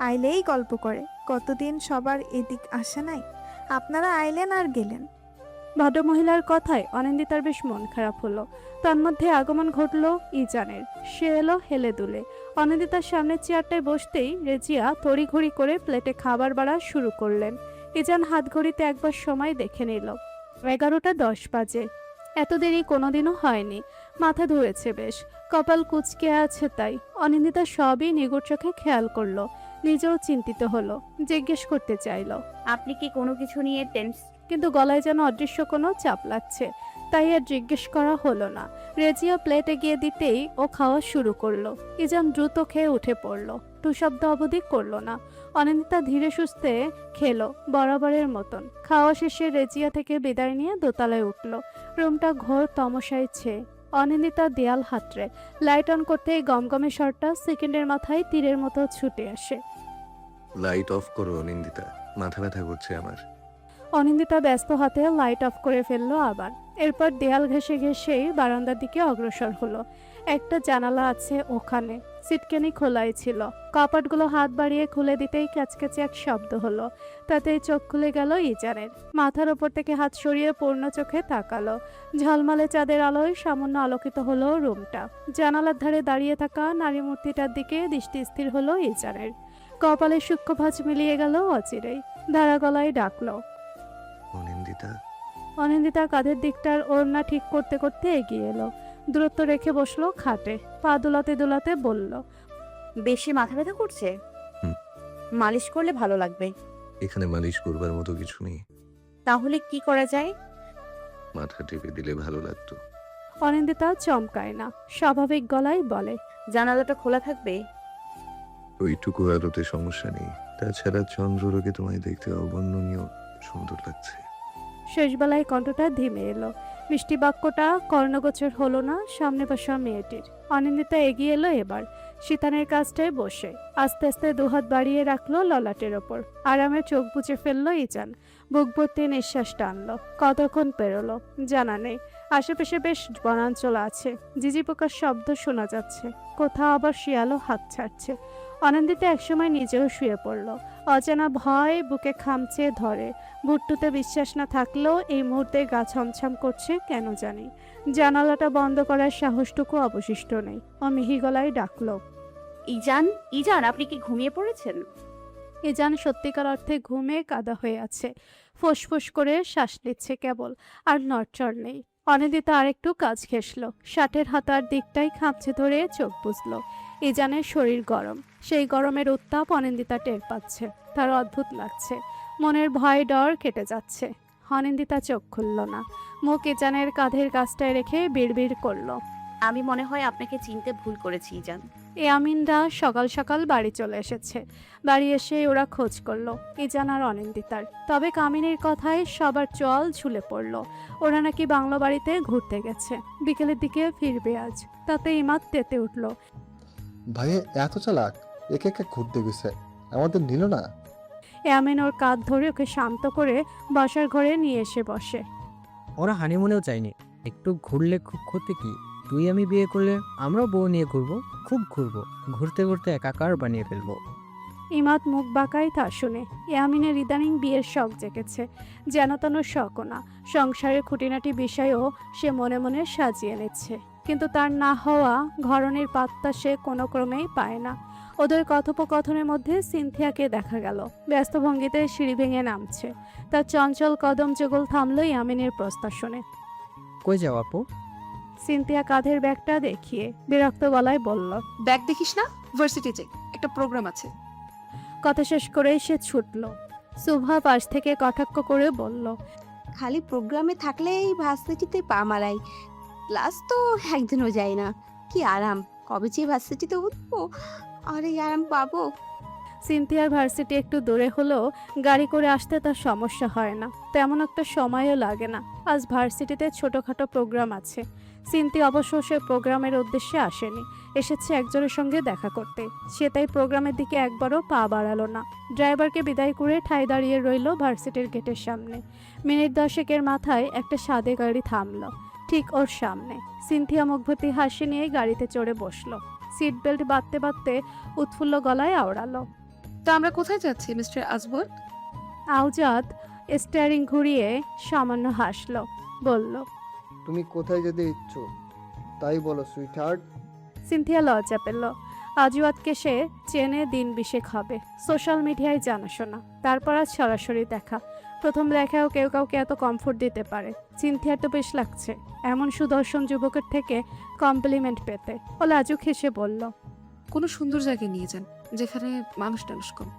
আইলেই গল্প করে। কতদিন সবার এদিক আসে নাই, আপনারা আইলেন আর গেলেন। ভদ্রমহিলার কথায় অনিন্দিতার বেশ মন খারাপ হলো। তার মধ্যে আগমন ঘটল ইজানের। সে এলো হেলে দুলে। অনিন্দিতার সামনের চেয়ারটায় বসতেই রেজিয়া তড়িঘড়ি করে প্লেটে খাবার বাড়া শুরু করলেন। ইজান হাত ঘড়িতে একবার সময় দেখে নিল। 11:10 বাজে। এত দেরি কোনোদিনও হয়নি। মাথা ধুয়েছে বেশ, কপাল কুঁচকে আছে তাই। অনিন্দিতা সবই নিগুড় চোখে খেয়াল করলো, নিজেও চিন্তিত হলো, জিজ্ঞেস করতে চাইলো আপনি কি কোনো কিছু নিয়ে কিন্তু গলায় যেন অদৃশ্য কোনো চাপ লাগছে, তাই আর জিজ্ঞেস করা হলো না। রেজিয়া প্লেটে গিয়ে দিতেই ও খাওয়া শুরু করলো। ইজান দ্রুত খেয়ে উঠে পড়লো, টু শব্দ অবধি করলো না। অনিন্দিতা ধীরে সুস্থে খেলো বরাবরের মতন। খাওয়া শেষে রেজিয়া থেকে বিদায় নিয়ে দোতলায় উঠলো। রুমটা ঘোর তমসায় ছেয়ে। অনিন্দিতা দেয়াল হাতড়ে লাইট অন করতেই গমগমে শটটা সেকেন্ডের মাথায় তীরের মতো ছুটে আসে। লাইট অফ করো নিন্দিতা, মাথা ব্যথা করছে আমার। অনিন্দিতা ব্যস্ত হাতে লাইট অফ করে ফেললো আবার। এরপর দেয়াল ঘেঁষে ঘেঁষেই বারান্দার দিকে অগ্রসর হলো। একটা জানালা আছে ওখানে, সিটকেনি খোলাই ছিল। কপাটগুলো হাত বাড়িয়ে খুলে দিতেই ক্যাচক্যাচে এক শব্দ হলো। তাতেই চোখ খুলে গেল ইজানের। মাথার ওপর থেকে হাত সরিয়ে পূর্ণ চোখে তাকালো। ঝলমলে চাঁদের আলোয় সামান্য আলোকিত হলো রুমটা। জানালার ধারে দাঁড়িয়ে থাকা নারী মূর্তিটার দিকে দৃষ্টি স্থির হলো ইজানের। কপালে সূক্ষ্ম ভাঁজ মিলিয়ে গেল অচিরেই। ধারা গলায় ডাকলো, অনিন্দিতা। অনিন্দিতা কাঁধের দিকটার ওড়না ঠিক করতে করতে এগিয়ে এলো। দূরত্ব রেখে বসলো খাটে, পা দুলাতে দুলাতে বলল, বেশি মাথা ব্যথা করছে? হুম। মালিশ করলে ভালো লাগবে। এখানে মালিশ করবার মতো কিছু নেই। তাহলে কি করা যায়? মাথা টিপে দিলে ভালো লাগতো। অনিন্দিতা চমকায় না, স্বাভাবিক গলায় বলে, জানালাটা খোলা থাকবে? ওইটুকু আলোতে সমস্যা নেই। তাছাড়া চন্দ্রলোকে তোমায় দেখতে অবর্ণনীয় সুন্দর লাগছে। শেষবেলায় কণ্ঠটা ধিমে এলো। মিষ্টি বাক্যটা কর্ণগোচর হলো না সামনে বসা মেয়েটির। অনিন্দিতা এগিয়ে এলো এবার, শীতানের কাছটায় বসে আস্তে আস্তে দুহাত বাড়িয়ে রাখলো ললাটের ওপর। আরামে চোখ বুজে ফেললো ইজান। বুক ভর্তি নিঃশ্বাস টানলো। কতক্ষণ পেরোলো জানা নেই। আশেপাশে বেশ বনাঞ্চল আছে, ঝিঝি পোকার শব্দ শোনা যাচ্ছে, কোথাও আবার শিয়ালও হাত ছাড়ছে। অনিন্দিতা একসময় নিজেও শুয়ে পড়ল। অজানা ভয় বুকে খামচে ধরে। ভুট্টুতে বিশ্বাস না থাকলেও এই মুহূর্তে গা ছমছম করছে কেন জানি। জানালাটা বন্ধ করার সাহসটুকু অবশিষ্ট নেই। ও মিহি গলায় ডাকলো, ইজান, ইজান, আপনি কি ঘুমিয়ে পড়েছেন? ইজান সত্যিকার অর্থে ঘুমে কাদা হয়ে আছে। ফোঁস করে শ্বাস নিচ্ছে কেবল, আর নড়চড় নেই। অনিন্দিতা আরেকটু কাজ ঘেঁষলো। শার্টের হাতার দিকটাই খামচে ধরে চোখ বুঝলো। ইজানের শরীর গরম, সেই গরমের উত্তাপ অনিন্দিতা টের পাচ্ছে। তার অদ্ভুত লাগছে, মনের ভয় ডর কেটে যাচ্ছে। অনিন্দিতা চোখ খুলল না। মুখ ইজানের কাঁধের কাছটায় রেখে বিড়বিড় করলো, আমি মনে হয় আপনাকে চিনতে ভুল করেছি ইজান। ইয়ামিনরা সকাল সকাল বাড়ি চলে এসেছে। বাড়ি এসে ওরা খোঁজ করলো ইজান আর অনিন্দিতার। তবে কামিনীর কথায় সবার চল ঝুলে পড়লো। ওরা নাকি বাংলা বাড়িতে ঘুরতে গেছে, বিকেলের দিকে ফিরবে আজ। তাতে ইমাদ তেতে উঠলো, ভাইয়া এত চালাক, একে একে ঘুরতে গেছে, আমাদের নিল না। ইয়ামিন ওর কাঁধ ধরে ওকে শান্ত করে বসার ঘরে নিয়ে এসে বসে। ওরা হানিমুনেও চাইনি, একটু ঘুরলে খুব ক্ষতি কি? তুই আমি বিয়ে করলে আমরাও বউ নিয়ে ঘুরবো, খুব ঘুরবো, ঘুরতে ঘুরতে একাকার বানিয়ে ফেলবো। ইমাদ মুখ বাঁকায় তা শুনে। ইয়ামিনের ইদানিং বিয়ের শখ জেগেছে, যেন তেন শখও না, সংসারের খুঁটিনাটি বিষয়ও সে মনে মনে সাজিয়ে নিচ্ছে। কিন্তু তার না হওয়া ঘরনের পাত্তা সে কোনো ক্রমেই পায় না। ওদের কথোপকথনের মধ্যে সিনথিয়াকে দেখা গেল, ব্যস্ত ভঙ্গিতে সিঁড়ি ভেঙে নামছে। তার চঞ্চল কদম যুগল থামলো ইয়ামিনের প্রস্তাব শুনে। কই যাও আপু? সিনথিয়া কাঁধের ব্যাগটা দেখিয়ে বিরক্ত গলায় বলল, ব্যাগ দেখিস না, ভার্সিটি যাই, একটা প্রোগ্রাম আছে। কথা শেষ করেই সে ছুটল। সুভা পাশ থেকে কটাক্ষ করে বলল, খালি প্রোগ্রামে থাকলে এই ভার্সিটিতে পা মারাই, ক্লাস তো একদিনও যায় না। কি আরাম, কবে যে ভার্সিটিতে উঠবো আর এই আরাম পাবো। সিনথিয়ার ভার্সিটি একটু দূরে হলেও গাড়ি করে আসতে তার সমস্যা হয় না, তেমন একটা সময়ও লাগে না। আজ ভার্সিটিতে ছোটোখাটো প্রোগ্রাম আছে। সিনথি অবশ্য সে প্রোগ্রামের উদ্দেশ্যে আসেনি, এসেছে একজনের সঙ্গে দেখা করতে। সে তাই প্রোগ্রামের দিকে একবারও পা বাড়ালো না। ড্রাইভারকে বিদায় করে ঠায় দাঁড়িয়ে রইল ভার্সিটির গেটের সামনে। মিনিট 10 মাথায় একটা সাদে গাড়ি থামলো ঠিক ওর সামনে। সিনথিয়া মুখভর্তি হাসি নিয়ে গাড়িতে চড়ে বসলো। সিট বেল্ট বাঁধতে বাঁধতে উৎফুল্ল গলায় আওড়ালো, তা আমরা কোথায় যাচ্ছি মিস্টার আজবর? আউজাদ স্টিয়ারিং ঘুরিয়ে সামান্য হাসলো, বলল, তুমি কোথায় যেতে ইচ্ছুক তাই বলো সুইট হার্ট। সিনথিয়া লজ্জা পেল। আজওয়াতকে সে চেনে দিন 20 হবে, সোশ্যাল মিডিয়ায় জানাশোনা, তারপর আজ সরাসরি দেখা। প্রথম দেখাও কেউ কাউকে এত কমফোর্ট দিতে পারে। সিনথিয়ার তো বেশ লাগছে এমন সুদর্শন যুবকের থেকে কমপ্লিমেন্ট পেতে। ও লাজুক হেসে বলল, কোনো সুন্দর জায়গায় নিয়ে যান যেখানে মানুষ টানুষ কম।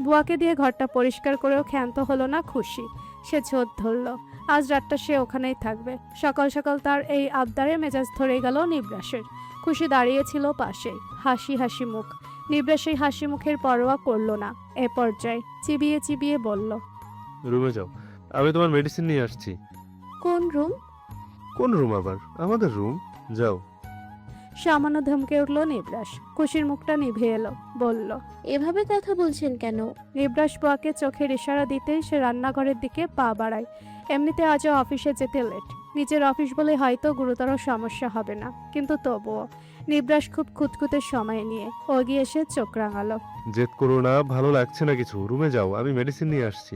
বুয়াকে দিয়ে ঘরটা পরিষ্কার করেও ক্ষান্ত হলো না খুশি। সে ঝোঁত ধরল, আজ রাতটা সে ওখানেই থাকবে। সকাল সকাল তার এই আবদারে মেজাজ ধরে গেল নিবরাসের। খুশি দাঁড়িয়েছিল পাশেই, হাসি হাসি মুখ। নিবরাস সেই হাসি মুখের পরোয়া করল না। এ পর্যায়ে চিবিয়ে চিবিয়ে বলল, রুমে যাও, আমি তোমার মেডিসিন নিয়ে আসছি। কোন রুম? কোন রুম আবার? আমাদের রুম, যাও। সামান্য ধমকে উঠল নিবরাস। খুশির মুখটা নিভে এলো, বলল, এভাবে কথা বলছেন কেন? নিবরাস বুয়াকে চোখের ইশারা দিতেই সে রান্নাঘরের দিকে পা বাড়ায়। এমনিতে আজও অফিসে যেতে লেট। নিজের অফিস বলে হয়তো গুরুতর সমস্যা হবে না, কিন্তু তবুও নিবরাস খুব খুঁতখুঁতে সময় নিয়ে ওগিয়ে এসে চোখ রাঙালো। জেদ করো না, ভালো লাগছে না কিছু, রুমে যাও, আমি মেডিসিন নিয়ে আসছি।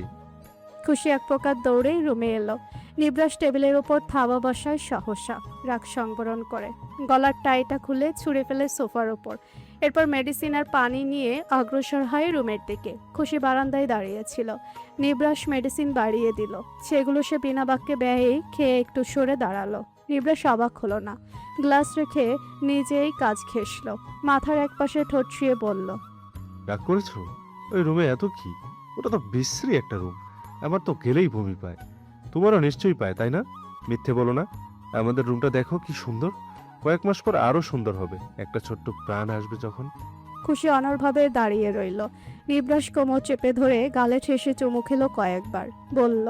খুশি এক প্রকার দৌড়েই রুমে এলো। নিবরাস টেবিলের উপর থাবা বসায় সহসা, রাগ সংবরণ করে। গলার টাইটা খুলে ছুঁড়ে ফেলে সোফার উপর। এরপর মেডিসিন আর পানি নিয়ে অগ্রসর হয় রুমের দিকে। খুশি বারান্দায় দাঁড়িয়েছিল। নিবরাস মেডিসিন বাড়িয়ে দিল। সেগুলো সে বিনা বাক্যে ব্যয়েই খেয়ে একটু সরে দাঁড়ালো। নিবরাস অবাক হলো না। গ্লাস রেখে নিজেই কাজ ঘেঁষল। মাথার একপাশে ঠোঁট ছুঁয়ে বলল, রাগ করেছো? ওই রুমে এত কি? ওটা তো বিশ্রী একটা রুম, আমার তো গেলেই বমি পায়। তোমারও নিশ্চয়ই পায়, তাই না? মিথ্যে বলো না। আমাদের রুমটা দেখো কি সুন্দর, কয়েক মাস পর আরো সুন্দর হবে, একটা ছোট্ট প্রাণ আসবে যখন। খুশি অনড়ভাবে দাঁড়িয়ে রইল। নিবরাস কোমর চেপে ধরে গালে ঠেসে চুমু খেলো কয়েকবার, বলল,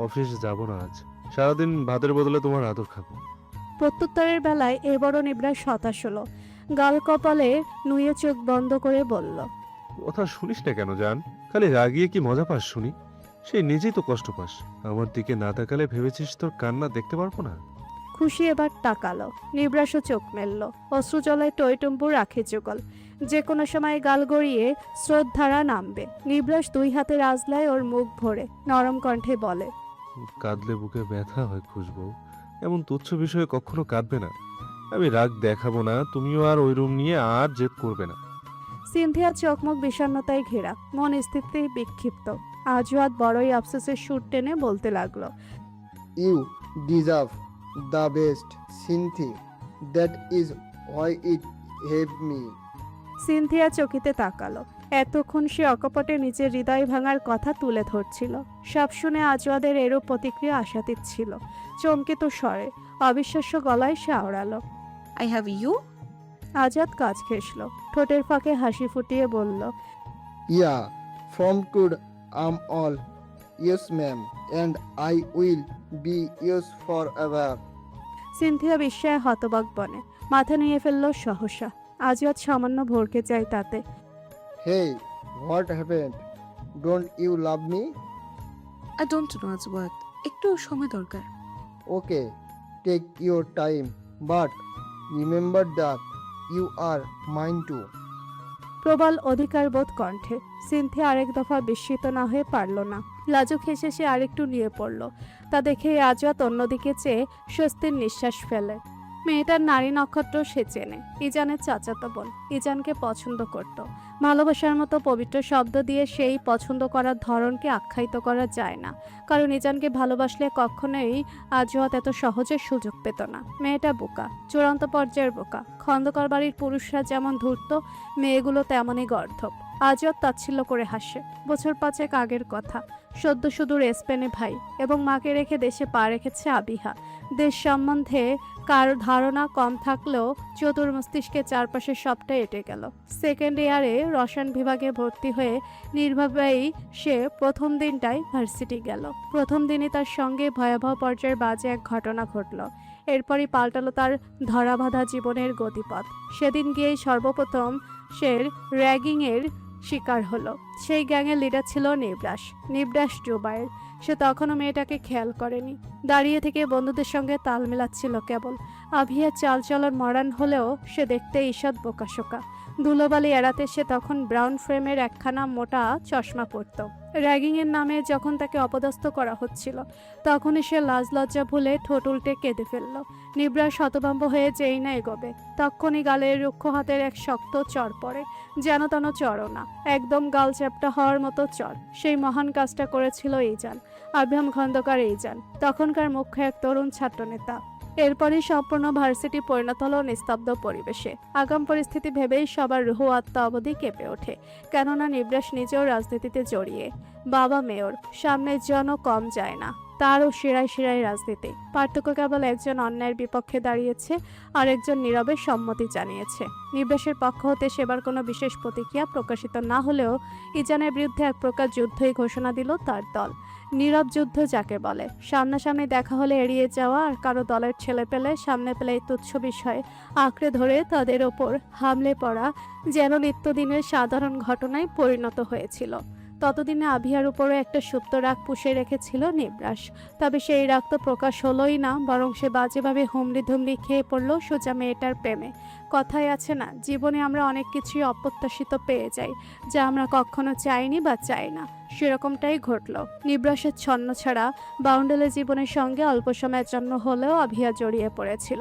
অফিস যাব না আজ, সারাদিন ভাতের বদলে তোমার আদর খাবো। প্রত্যুত্তরের বেলায় এবারও নিবরাস হতাশ হলো। গাল কপালে নুয়ে চোখ বন্ধ করে বলল, কথা শুনিস না কেন জান? খালি রাগিয়ে কি মজা পাস শুনি? সেই নিজেই তো কষ্ট পাস। আমার দিকে না তাকালে ভেবেছিস তোর কান্না দেখতে পারবো না? খুশি এবার তাকালো। নিবরাসও চোখ মেলল। অশ্রুজলায় টইটুম্বু রাখে যুগল। যে কোনো সময় গাল গড়িয়ে স্রোতধারা নামবে। নিবরাস 2 হাতে আজলায় ওর মুখ ভরে নরম কণ্ঠে বলে, কাঁদলে বুকে ব্যথা হয় খুশবু, এমন তুচ্ছ বিষয়ে কখনো কাঁদবে না। আমি রাগ দেখাবো না, তুমিও আর ওই রুম নিয়ে আর জেদ করবে না। সিনথিয়ার চোখ মুখ বিষণ্ণতায় ঘেরা, মন স্থিতি বিক্ষিপ্ত। আজওয়াত বড়ই আফসোসের সুর টেনে বলতে লাগলো, you deserve the best Cynthi, that is why it have me. Cynthia চকিতে তাকালো। এতক্ষণ সে অকপটে নিজের হৃদয় ভাঙার কথা তুলে ধরছিল। সব শুনে আজওয়াদের এরূপ প্রতিক্রিয়া আশাতীত ছিল। চমকিত স্বরে, অবিশ্বাস্য গলায় সে আওড়ালো, আই হ্যাভ ইউ। আজাদ কাজ ঘেঁষল। ঠোঁটের ফাঁকে হাসি ফুটিয়ে বলল, yeah, from today I'm all yours ma'am, and I will be yours forever. Cynthia বিস্ময়ে হতবাক বনে মাথা নিয়ে ফেলল সহসা। আজওয়াদ সামান্য ভরকে যায় তাতে। Hey, what happened? Don't you love me? I don't know Azwat, একটু সময় দরকার। Okay, take your time, but remember that you are mine too. প্রবল অধিকারবোধ কণ্ঠে। সিনথিয়া আরেক দফা বিস্মিত না হয়ে পারল না। লাজুক হেসে সে আরেকটু নিয়ে পড়ল। তা দেখে আজওয়াত অন্যদিকে চেয়ে স্বস্তির নিঃশ্বাস ফেলে। মেয়েটার নারী নক্ষত্র সে চেনে। ইজানের চাচাতো বোন, ইজানকে পছন্দ করত। ভালোবাসার মতো পবিত্র শব্দ দিয়ে সেই পছন্দ করার ধরনকে আখ্যায়িত করা যায় না, কারণ ইজানকে ভালোবাসলে কখনোই আজওয়াত এত সহজে সুযোগ পেত না। মেয়েটা বোকা, চূড়ান্ত পর্যায়ের বোকা। খন্দকার বাড়ির পুরুষরা যেমন ধূর্ত, মেয়েগুলো তেমনই গর্ধব। আজওয়াত তাচ্ছিল্য করে হাসে। বছর 5 আগের কথা। সদ্য সুদূর স্পেনে ভাই এবং মাকে রেখে দেশে পা রেখেছে আবিহা। দেশ সম্বন্ধে কার ধারণা কম থাকলেও চতুর মস্তিষ্কে চারপাশের সবটাই এঁটে গেল। সেকেন্ড ইয়ারে রসায়ন বিভাগে ভর্তি হয়ে নির্ভাবেই সে প্রথম দিনটাই ভার্সিটি গেল। প্রথম দিনই তার সঙ্গে ভয়াবহ পর্যায়ের বাজে এক ঘটনা ঘটল। এরপরই পাল্টালো তার ধরাবাঁধা জীবনের গতিপথ। সেদিন গিয়েই সর্বপ্রথম সে র্যাগিংয়ের শিকার হলো। সেই গ্যাংয়ের লিডার ছিল নিবরাস। নিবরাস জুবায়ের। সে তখনও মেয়েটাকে খেয়াল করেনি, দাঁড়িয়ে থেকে বন্ধুদের সঙ্গে তাল মেলাচ্ছিল কেবল। আভিয়ার চালচলন মডার্ন হলেও সে দেখতে ঈষৎ বোকাশোকা। ধুলোবালি এড়াতে সে তখন ব্রাউন ফ্রেমের একখানা মোটা চশমা পরত। র্যাগিংয়ের নামে যখন তাকে অপদস্থ করা হচ্ছিল, তখনই সে লাজ লজ্জা ভুলে ঠোঁট উল্টে কেঁদে ফেলল। নিবরাস হতভম্ব হয়ে যেই না এগোবে, তক্ষণি গালের রুক্ষ হাতের এক শক্ত চড় পড়ে। যেন তেন চড়ও না, একদম গাল চ্যাপটা হওয়ার মতো চড়। সেই মহান কাজটা করেছিল ইজান, আভ্রাম খন্দকার ইজান, তখনকার মুখ্য এক তরুণ ছাত্রনেতা। এরপরই সম্পূর্ণ ভার্সিটি পরিণত হল নিস্তব্ধ পরিবেশে। আগাম পরিস্থিতি ভেবেই সবার রুহ আত্মা অবধি কেঁপে ওঠে, কেননা নিবরাস নিজেও রাজনীতিতে জড়িয়ে। বাবা মেয়র, সামনের জনও কম যায় না, তারও শিরায় শিরায় রাজনীতি। পার্থক্য কেবল একজন অন্যায়ের বিপক্ষে দাঁড়িয়েছে আর একজন নীরবে সম্মতি জানিয়েছে। নিবরাসের পক্ষ হতে সেবার কোনো বিশেষ প্রতিক্রিয়া প্রকাশিত না হলেও ইজানের বিরুদ্ধে এক প্রকার যুদ্ধই ঘোষণা দিল তার দল। নীরব যুদ্ধ যাকে বলে, সামনাসামনি দেখা হলে এড়িয়ে যাওয়া আর কারো দলের ছেলে পেলে সামনে পেলে তুচ্ছ বিষয়ে আঁকড়ে ধরে তাদের ওপর হামলে পড়া যেন নিত্যদিনের সাধারণ ঘটনায় পরিণত হয়েছিল। ততদিনে আভিয়ার উপরে একটা সুপ্ত রাগ পুষে রেখেছিল নিবরাস। তবে সেই রাগ তো প্রকাশ হলোই না, বরং সে বাজেভাবে হুমড়ি ধুমড়ি খেয়ে পড়লো সোজা মেয়েটার প্রেমে। কথাই আছে না, জীবনে আমরা অনেক কিছুই অপ্রত্যাশিত পেয়ে যাই, যা আমরা কখনো চাইনি বা চাই না। সেরকমটাই ঘটল। নিবরাসের ছন্ন ছাড়া বাউন্ডেলের জীবনের সঙ্গে অল্প সময়ের জন্য হলেও আভিয়া জড়িয়ে পড়েছিল।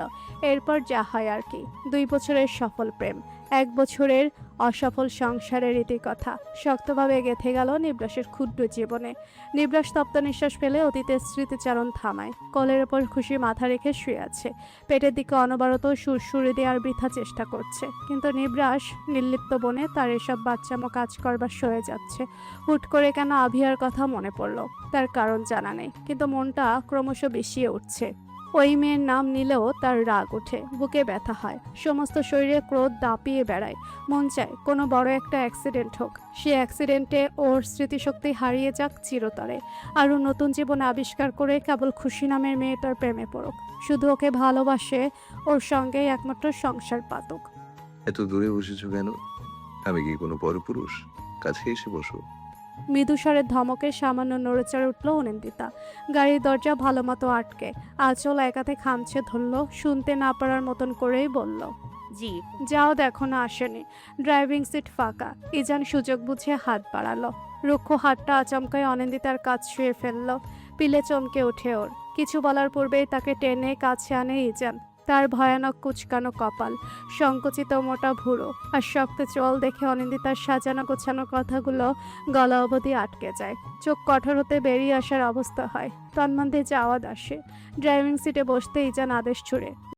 এরপর যা হয় আর কি, 2 বছরের সফল প্রেম, 1 বছরের অসফল সংসারের রীতিকথা শক্তভাবে গেঁথে গেল নিবরাসের ক্ষুদ্র জীবনে। নিবরাস তপ্ত নিঃশ্বাস ফেলে অতীতের স্মৃতিচারণ থামায়। কোলের ওপর খুশি মাথা রেখে শুয়ে আছে, পেটের দিকে অনবরত সুরসুরি দেওয়ার বৃথা চেষ্টা করছে। কিন্তু নিবরাস নির্লিপ্ত বনে তার এসব বাচ্চামো কাজ করবার সয়ে যাচ্ছে। হুট করে কেন আভিয়ার কথা মনে পড়লো, তার কারণ জানা নেই, কিন্তু মনটা ক্রমশ বিষিয়ে উঠছে। ওই মেয়ের নাম নিলেও তার রাগ ওঠে, বুকে ব্যথা হয়, সমস্ত শরীরে ক্রোধ দাপিয়ে বেড়ায়। মন চায় কোনো বড় একটা অ্যাক্সিডেন্ট হোক, সে অ্যাক্সিডেন্টে ওর স্মৃতিশক্তি হারিয়ে যাক চিরতরে, আরও নতুন জীবন আবিষ্কার করে কেবল খুশি নামের মেয়েটার প্রেমে পড়ুক, শুধু ওকে ভালোবাসে, ওর সঙ্গেই একমাত্র সংসার পাতুক। এত দূরে বসেছো কেন? আমি কি কোনো পরপুরুষ? কাছে এসে বসো। মৃদুস্বরের ধমকে সামান্য নড়েচড়ে উঠল অনিন্দিতা। গাড়ির দরজা ভালো মতো আটকে আঁচল একাতে খামছে ধরল, শুনতে না পারার মতন করেই বলল, জি। যাও দেখো না আসেনি। ড্রাইভিং সিট ফাঁকা। ইজান সুযোগ বুঝে হাত বাড়ালো। রুক্ষ হাতটা আচমকায় অনিন্দিতার কাজ ছুঁয়ে ফেলল। পিলে চমকে ওঠে ওর। কিছু বলার পূর্বেই তাকে টেনে কাছে আনে ইজান। তার ভয়ানক কুচকানো কপাল, সংকুচিত মোটা ভুরু আর শক্ত চোল দেখে অনিন্দিতার সাজানো গোছানো কথাগুলো গলা অবধি আটকে যায়। চোখ কঠোর হতে বেরিয়ে আসার অবস্থা হয়। তন্মধ্যে যে আওয়াজ আসে। ড্রাইভিং সিটে বসতে ইজান আদেশ ছুড়ে